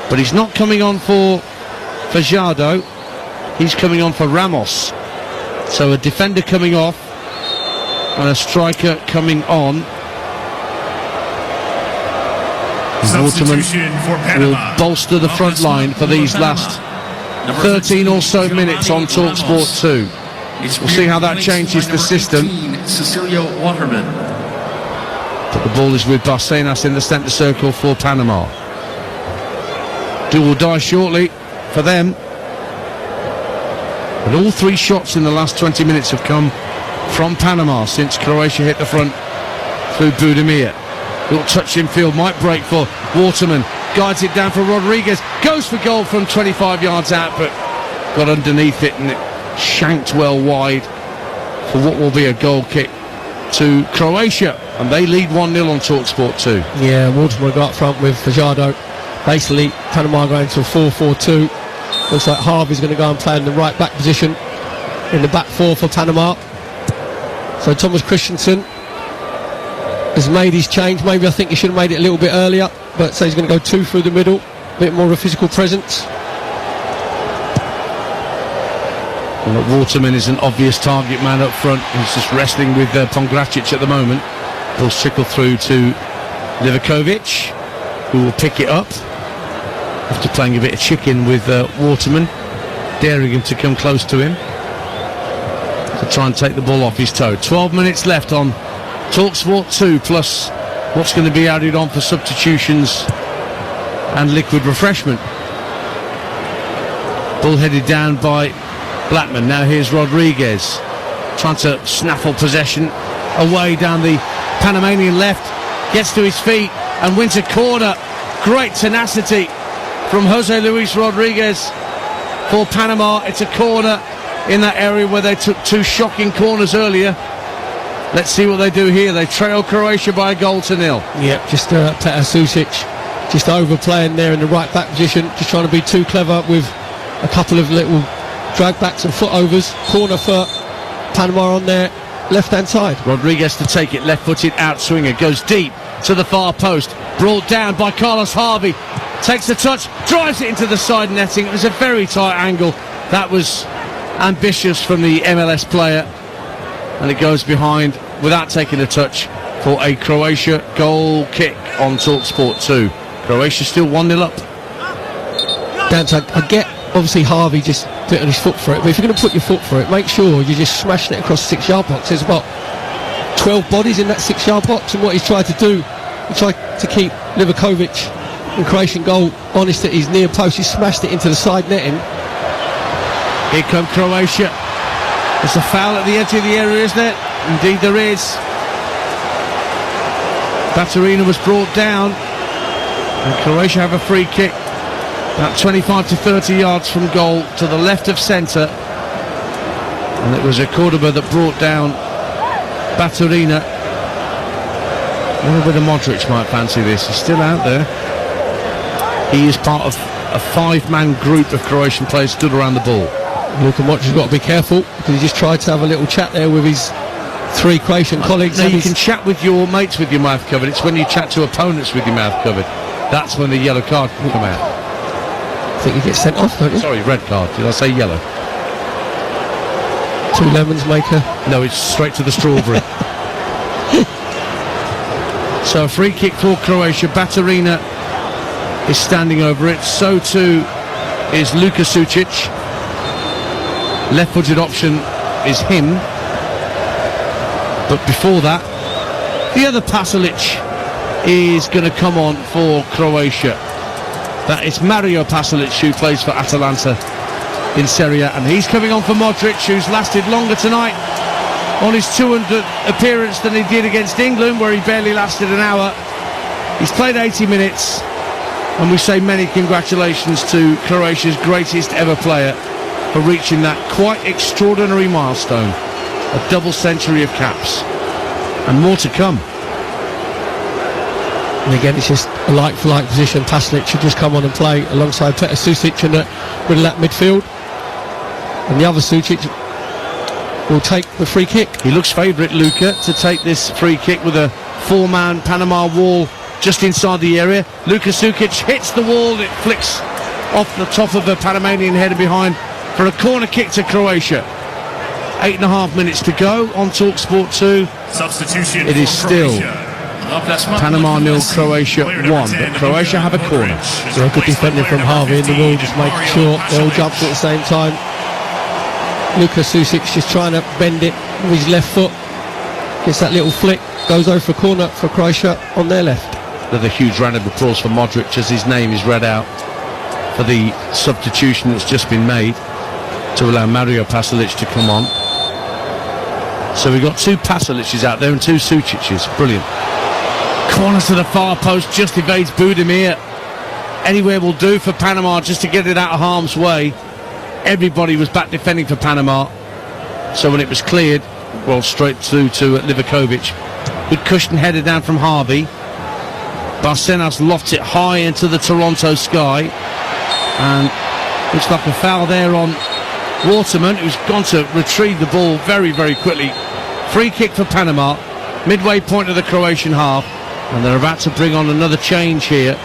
but he's not coming on for Fajardo, he's coming on for Ramos. So a defender coming off and a striker coming on. Waterman Substitution for will Panama. bolster the front line for these last 13 or so minutes on TalkSport 2. We'll see how that changes the system. Cecilio Waterman. But the ball is with Barcenas in the centre circle for Panama. Do or die shortly for them. And all 3 shots in the last 20 minutes have come from Panama since Croatia hit the front through Budimir. Little touch in field, might break for Waterman, guides it down for Rodriguez, goes for goal from 25 yards out, but got underneath it and it shanked well wide for what will be a goal kick to Croatia, and they lead 1-0 on TalkSport 2. Yeah, Waterman got up front with Fajardo. Basically, Panama going to a 4-4-2. Looks like Harvey's going to go and play in the right back position in the back 4 for Panama. So Thomas Christensen has made his change. Maybe I think he should have made it a little bit earlier, but so he's going to go 2 through the middle, a bit more of a physical presence. Well, Waterman is an obvious target man up front. He's just wrestling with Pongracic at the moment. Ball's trickled through to Livakovic, who will pick it up after playing a bit of chicken with Waterman, daring him to come close to him to try and take the ball off his toe. 12 minutes left on TalkSport 2, plus what's going to be added on for substitutions and liquid refreshment. Ball headed down by Blackman. Now here's Rodriguez trying to snaffle possession away down the Panamanian left, gets to his feet and wins a corner. Great tenacity from Jose Luis Rodriguez for Panama. It's a corner in that area where they took 2 shocking corners earlier. Let's see what they do here. They trail Croatia by a 1-0. Yep, just Petar Sucic just overplaying there in the right back position, just trying to be too clever with a couple of little drag backs and foot overs. Corner for Panama on their left hand side. Rodriguez to take it, left footed out swinger, goes deep to the far post, brought down by Carlos Harvey, takes the touch, drives it into the side netting. It was a very tight angle. That was ambitious from the MLS player, and it goes behind without taking a touch for a Croatia goal kick on TalkSport 2. Croatia still 1-0 up. Dance, I get obviously Harvey just putting his foot for it, but if you're going to put your foot for it, make sure you're just smashing it across the 6-yard box. There's about 12 bodies in that 6-yard box, and what he's tried to do, he tried to keep Livakovic in Croatian goal honest at his near post. He smashed it into the side netting. Here come Croatia. There's a foul at the edge of the area, isn't it? Indeed there is. Baturina was brought down, and Croatia have a free kick about 25 to 30 yards from goal to the left of centre, and it was a Cordoba that brought down Baturina. I wonder whether Modric might fancy this. He's still out there. He is part of a 5-man group of Croatian players stood around the ball. Luka Modric's got to be careful, because he just tried to have a little chat there with his 3 Croatian colleagues. Now you can chat with your mates with your mouth covered. It's when you chat to opponents with your mouth covered, that's when the yellow card can come out. I think he gets sent off, don't you? Sorry, red card. Did I say yellow? 2 lemons make a... No, it's straight to the strawberry. So a free kick for Croatia. Baturina is standing over it. So too is Luka Sucic. Left-footed option is him. But before that, the other Pasalic is going to come on for Croatia. That is Mario Pasalic, who plays for Atalanta in Serie A, and he's coming on for Modric, who's lasted longer tonight on his 200th appearance than he did against England, where he barely lasted an hour. He's played 80 minutes, and we say many congratulations to Croatia's greatest ever player for reaching that quite extraordinary milestone, a double century of caps, and more to come. And again, it's just a like-for-like position. Pasalic should just come on and play alongside Petar Sucic in the middle of that midfield. And the other Sucic will take the free kick. He looks favourite, Luka, to take this free kick with a four-man Panama wall just inside the area. Luka Sucic hits the wall, it flicks off the top of a Panamanian header behind for a corner kick to Croatia. 8.5 minutes to go on TalkSport 2. Substitution. It is still Panama 0, Croatia 1, but Croatia have a corner. So a good defending from Harvey in the wall, just making sure they all jumped at the same time. Luka Sucic just trying to bend it with his left foot. Gets that little flick, goes over for corner for Croatia on their left. Another huge round of applause for Modric as his name is read out for the substitution that's just been made to allow Mario Pasalic to come on. So we've got two Pasalics out there and two Sucics. Brilliant. Corner to the far post, just evades Budimir. Anywhere will do for Panama just to get it out of harm's way. Everybody was back defending for Panama. So when it was cleared, well, straight through to Livakovic. Good cushion header down from Harvey. Barcenas lofts it high into the Toronto sky. And looks like a foul there on Waterman, who's gone to retrieve the ball very, very quickly. Free kick for Panama, midway point of the Croatian half, and they're about to bring on another change here.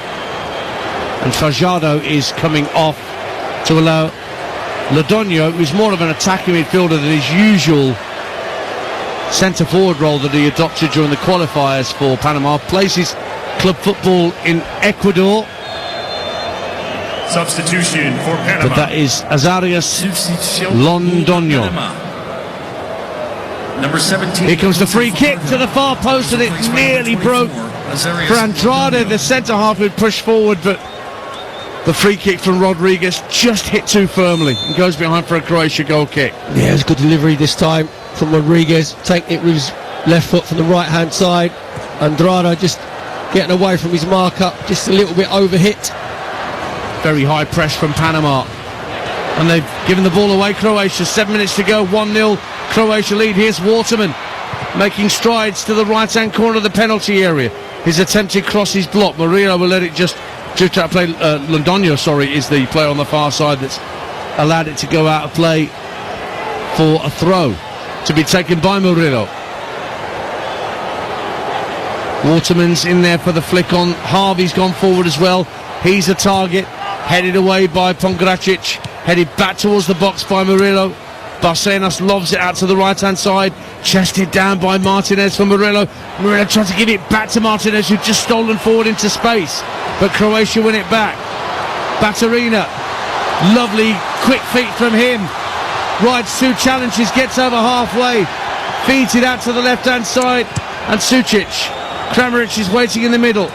And Fajardo is coming off to allow Lodonio, who's more of an attacking midfielder than his usual centre-forward role that he adopted during the qualifiers for Panama, plays his club football in Ecuador. Substitution for Panama. But that is Azarias Londonio. Number 17. Here comes the free kick to the far post, and it nearly broke for Andrade, the centre-half, who'd pushed forward, but the free kick from Rodriguez just hit too firmly and goes behind for a Croatia goal kick. Yeah, it's good delivery this time from Rodriguez. Taking it with his left foot from the right-hand side. Andrade just getting away from his marker, just a little bit overhit. Very high press from Panama, and they've given the ball away. Croatia, 7 minutes to go, 1-0 Croatia lead. Here's Waterman making strides to the right-hand corner of the penalty area. His attempted cross is blocked. Murillo will let it just drift out of play. Londonio, is the player on the far side that's allowed it to go out of play for a throw to be taken by Murillo. Waterman's in there for the flick on. Harvey's gone forward as well. He's a target. Headed away by Pongracic, headed back towards the box by Murillo. Barcenas lobs it out to the right-hand side, chested down by Martinez for Murillo. Murillo trying to give it back to Martinez, who'd just stolen forward into space, but Croatia win it back. Baturina, lovely quick feet from him, rides two challenges, gets over halfway, feeds it out to the left-hand side, and Sucic. Kramaric is waiting in the middle,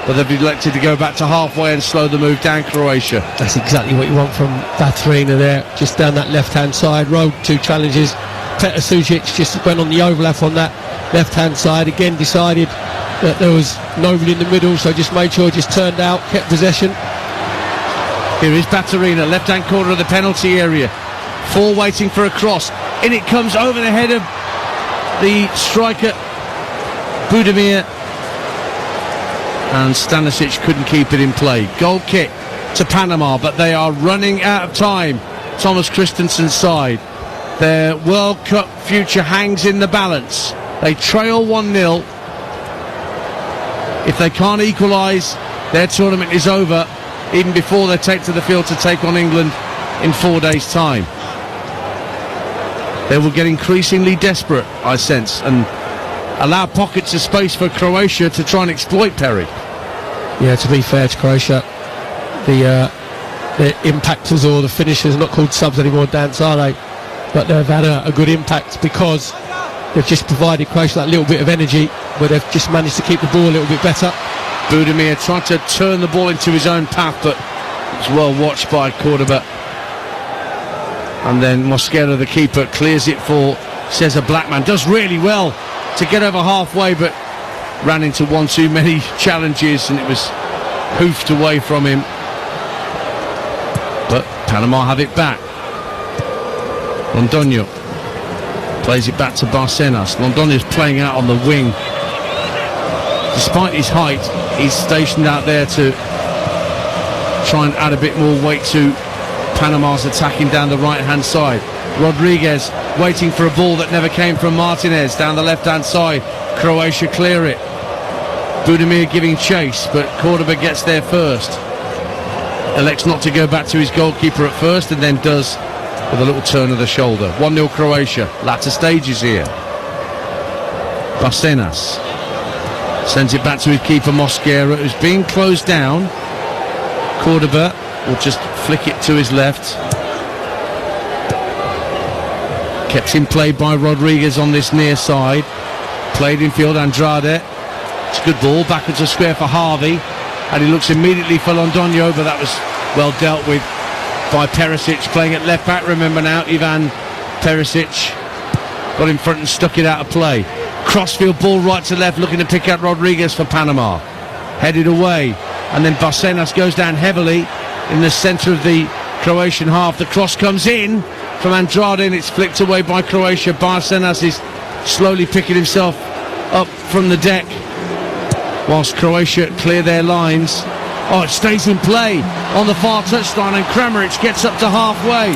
but they've elected to go back to halfway and slow the move down Croatia. That's exactly what you want from Baturina there, just down that left-hand side, rode two challenges. Petar Sucic just went on the overlap on that left-hand side, again decided that there was nobody in the middle, so just made sure, just turned out, kept possession. Here is Baturina, left-hand corner of the penalty area. Four waiting for a cross. In it comes over the head of the striker, Budimir. And Stanisic couldn't keep it in play. Goal kick to Panama, but they are running out of time. Thomas Christensen's side. Their World Cup future hangs in the balance. They trail 1-0. If they can't equalise, their tournament is over even before they take to the field to take on England in 4 days' time. They will get increasingly desperate, I sense, and allow pockets of space for Croatia to try and exploit Perry. Yeah, to be fair to Croatia, the impactors or the finishers, not called subs anymore, Dance, are they? But they've had a good impact because they've just provided Croatia that little bit of energy where they've just managed to keep the ball a little bit better. Budimir tried to turn the ball into his own path, but it's well watched by Cordoba. And then Mosquera, the keeper, clears it for Cesar Blackman. Does really well to get over halfway, but ran into one too many challenges and it was hoofed away from him. But Panama have it back. Londoño plays it back to Barcenas. Londoño's playing out on the wing. Despite his height, he's stationed out there to try and add a bit more weight to Panama's attacking down the right-hand side. Rodriguez waiting for a ball that never came from Martinez down the left-hand side. Croatia clear it. Budimir giving chase, but Cordoba gets there first. Elects not to go back to his goalkeeper at first and then does with a little turn of the shoulder. 1-0 Croatia. Latter stages here. Barcenas sends it back to his keeper Mosquera, who's being closed down. Cordoba will just flick it to his left. Kept in play by Rodriguez on this near side. Played in field, Andrade. It's a good ball, back into square for Harvey. And he looks immediately for Londoño, but that was well dealt with by Perisic, playing at left back. Remember now, Ivan Perisic got in front and stuck it out of play. Crossfield ball right to left, looking to pick out Rodriguez for Panama. Headed away, and then Barcenas goes down heavily in the centre of the Croatian half. The cross comes in from Andrade and it's flicked away by Croatia. Barcenas is slowly picking himself up from the deck whilst Croatia clear their lines. Oh, it stays in play on the far touchline and Kramaric gets up to halfway.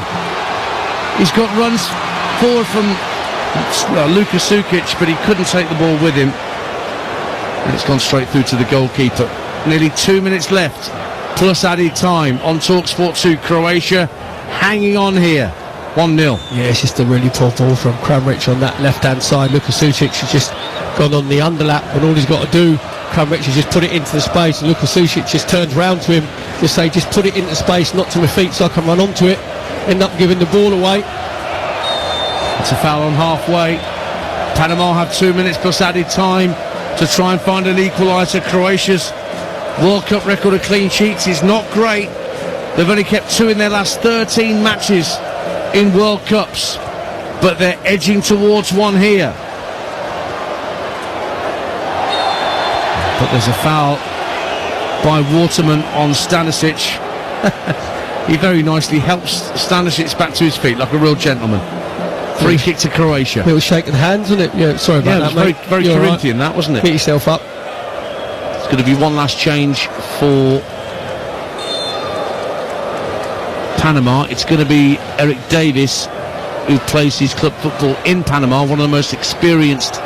He's got runs forward from Luka Sukic, but he couldn't take the ball with him. And it's gone straight through to the goalkeeper. Nearly 2 minutes left, plus added time on TalkSport 2. Croatia hanging on here. 1-0. Yeah, it's just a really poor ball from Kramaric on that left-hand side. Luka Sukic has just gone on the underlap, and all he's got to do, Kramaric, is just put it into the space, and Luka Sukic just turns round to him, just put it into space, not to my feet so I can run onto it, end up giving the ball away. It's a foul on halfway. Panama have 2 minutes plus added time to try and find an equaliser. Croatia's World Cup record of clean sheets is not great. They've only kept 2 in their last 13 matches in World Cups, but they're edging towards one here. But there's a foul by Waterman on Stanisic. He very nicely helps Stanisic back to his feet like a real gentleman. Free kick to Croatia. It was shaking hands, wasn't it? Yeah, sorry about that, mate. Very You're Corinthian, right. that, wasn't it? Pick yourself up. It's going to be one last change for Panama. It's going to be Eric Davis, who plays his club football in Panama, one of the most experienced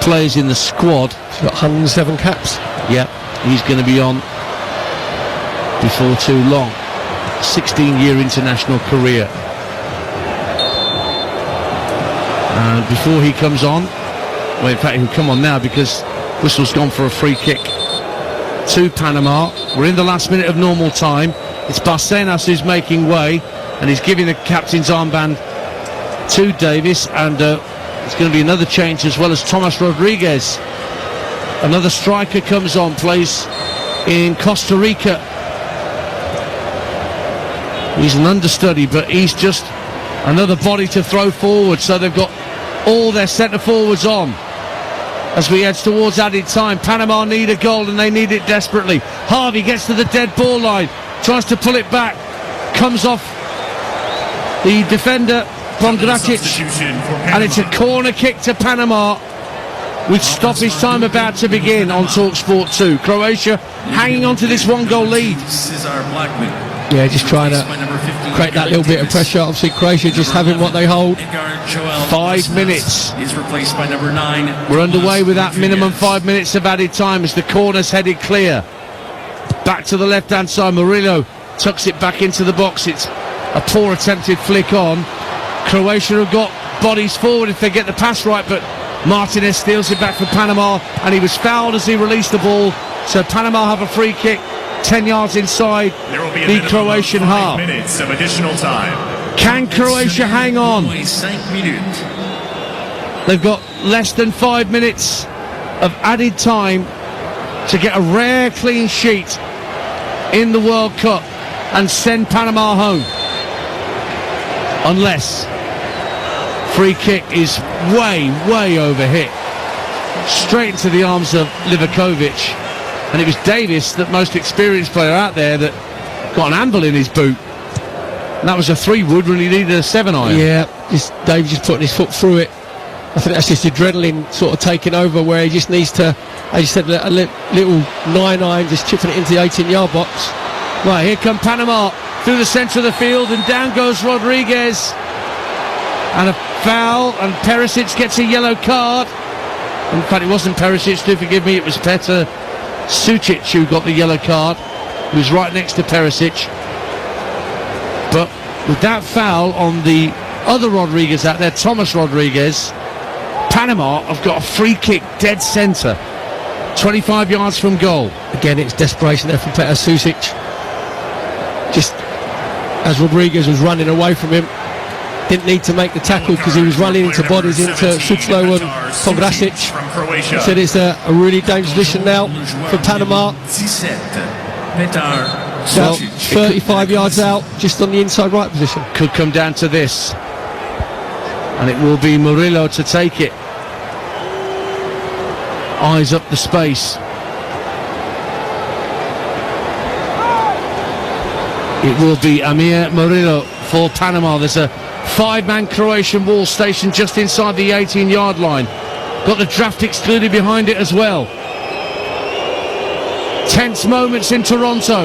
players in the squad. He's got 107 caps. Yeah, he's going to be on before too long. 16-year international career. And before he comes on, well, in fact, he'll come on now because whistle's gone for a free kick to Panama. We're in the last minute of normal time. It's Barcenas who's making way, and he's giving the captain's armband to Davis, and it's going to be another change as well as Thomas Rodriguez. Another striker comes on, plays in Costa Rica. He's an understudy, but he's just another body to throw forward, so they've got all their centre forwards on as we edge towards added time. Panama need a goal and they need it desperately. Harvey gets to the dead ball line, tries to pull it back, comes off the defender Bongracic, and it's a corner kick to Panama with stoppage time about to begin on TalkSport 2. Croatia hanging on to this one-goal lead. Cesar Blackman. Yeah, just trying to create that little bit of pressure. Obviously Croatia just having what they hold. 5 minutes. Is replaced by number 9. We're underway with that minimum 5 minutes of added time as the corner's headed clear. Back to the left-hand side. Murillo tucks it back into the box. It's a poor attempted flick on. Croatia have got bodies forward if they get the pass right, but Martinez steals it back for Panama, and he was fouled as he released the ball. So Panama have a free kick 10 yards inside There will be a the minimum Croatian of 5 half. minutes of additional time. Can Croatia hang on? 5 minutes. They've got less than 5 minutes of added time to get a rare clean sheet in the World Cup and send Panama home. Unless free kick is way over hit. Straight into the arms of Livakovic. And it was Davis, the most experienced player out there, that got an anvil in his boot. And that was a 3-wood when he needed a 7-iron. Yeah, David just putting his foot through it. I think that's just adrenaline sort of taking over, where he just needs to, as you said, a little 9-iron, just chipping it into the 18-yard box. Right, here come Panama through the centre of the field, and down goes Rodriguez. And a foul, and Perisic gets a yellow card. In fact, it wasn't Perisic, do forgive me, it was Petr Sucic who got the yellow card. He was right next to Perisic. But with that foul on the other Rodriguez out there, Thomas Rodriguez, Panama have got a free kick dead centre, 25 yards from goal. Again, it's desperation there from Petr Sucic. Just as Rodriguez was running away from him, didn't need to make the tackle because he was running into bodies into Suclo and Kovrasic. From Croatia. Said it's a really dangerous position now for Panama. 17. Petr So Sucic. 35 yards out, just on the inside right position. Could come down to this, and it will be Murillo to take it. Eyes up the space. It will be Amir Murillo for Panama. There's a 5-man Croatian wall stationed just inside the 18-yard line. Got the draft excluded behind it as well. Tense moments in Toronto.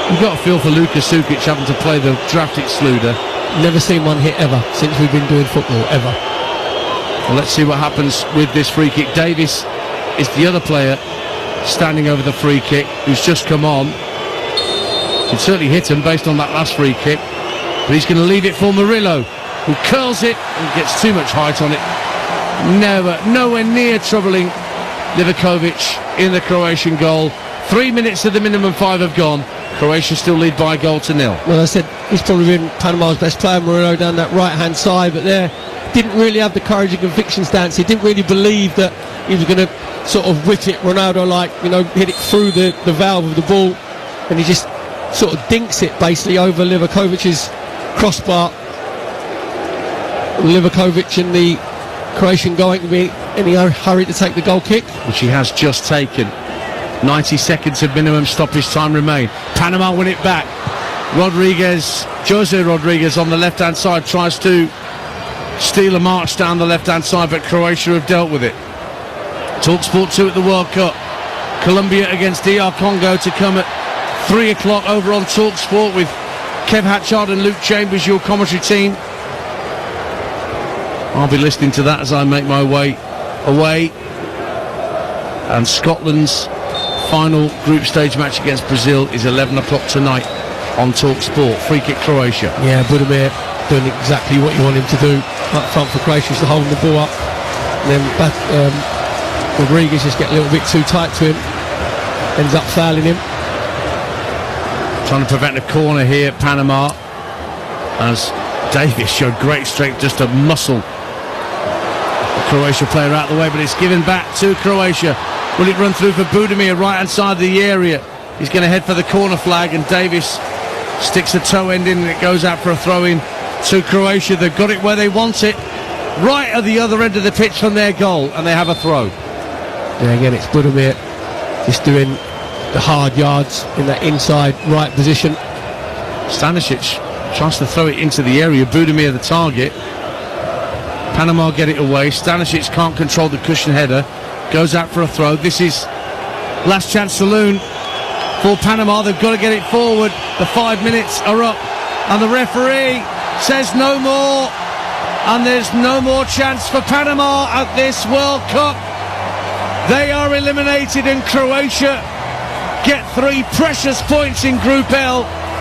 You've got a feel for Luka Sukic having to play the draft excluder. Never seen one hit ever since we've been doing football, ever. Well, let's see what happens with this free kick. Davis is the other player standing over the free kick, who's just come on. He'd certainly hit him based on that last free kick, but he's going to leave it for Murillo, who curls it and gets too much height on it. Nowhere near troubling Livakovic in the Croatian goal. 3 minutes of the minimum 5 have gone. Croatia still lead by a goal to nil. Well, I said he's probably been Panama's best player, Murillo, down that right-hand side, but there didn't really have the courage and conviction stance. He didn't really believe that he was going to sort of whip it Ronaldo-like, hit it through the valve of the ball, and he just sort of dinks it basically over Livakovic's crossbar. Livakovic and the Croatian goal ain't going to be in any hurry to take the goal kick, which he has just taken. 90 seconds of minimum stoppage time remain. Panama win it back. Jose Rodriguez on the left-hand side tries to steal a march down the left-hand side, but Croatia have dealt with it. TalkSport 2 at the World Cup. Colombia against DR Congo to come at 3 o'clock over on TalkSport with Kev Hatchard and Luke Chambers, your commentary team. I'll be listening to that as I make my way away. And Scotland's final group stage match against Brazil is 11 o'clock tonight on TalkSport. Free kick Croatia. Yeah, Budimir doing exactly what you want him to do up front for Croatia, so holding the ball up. And then Rodriguez just get a little bit too tight to him, ends up fouling him. Trying to prevent a corner here, Panama, as Davis showed great strength just to muscle the Croatia player out the way, but it's given back to Croatia. Will it run through for Budimir, right hand side of the area? He's going to head for the corner flag, and Davis sticks the toe end in, and it goes out for a throw-in to Croatia. They've got it where they want it, right at the other end of the pitch from their goal, and they have a throw. Yeah, again, it's Budimir just doing the hard yards in that inside right position. Stanisic tries to throw it into the area. Budimir the target. Panama get it away. Stanisic can't control the cushion header. Goes out for a throw. This is last chance saloon for Panama. They've got to get it forward. The 5 minutes are up, and the referee says no more, and there's no more chance for Panama at this World Cup. They are eliminated, and Croatia get 3 precious points in Group L.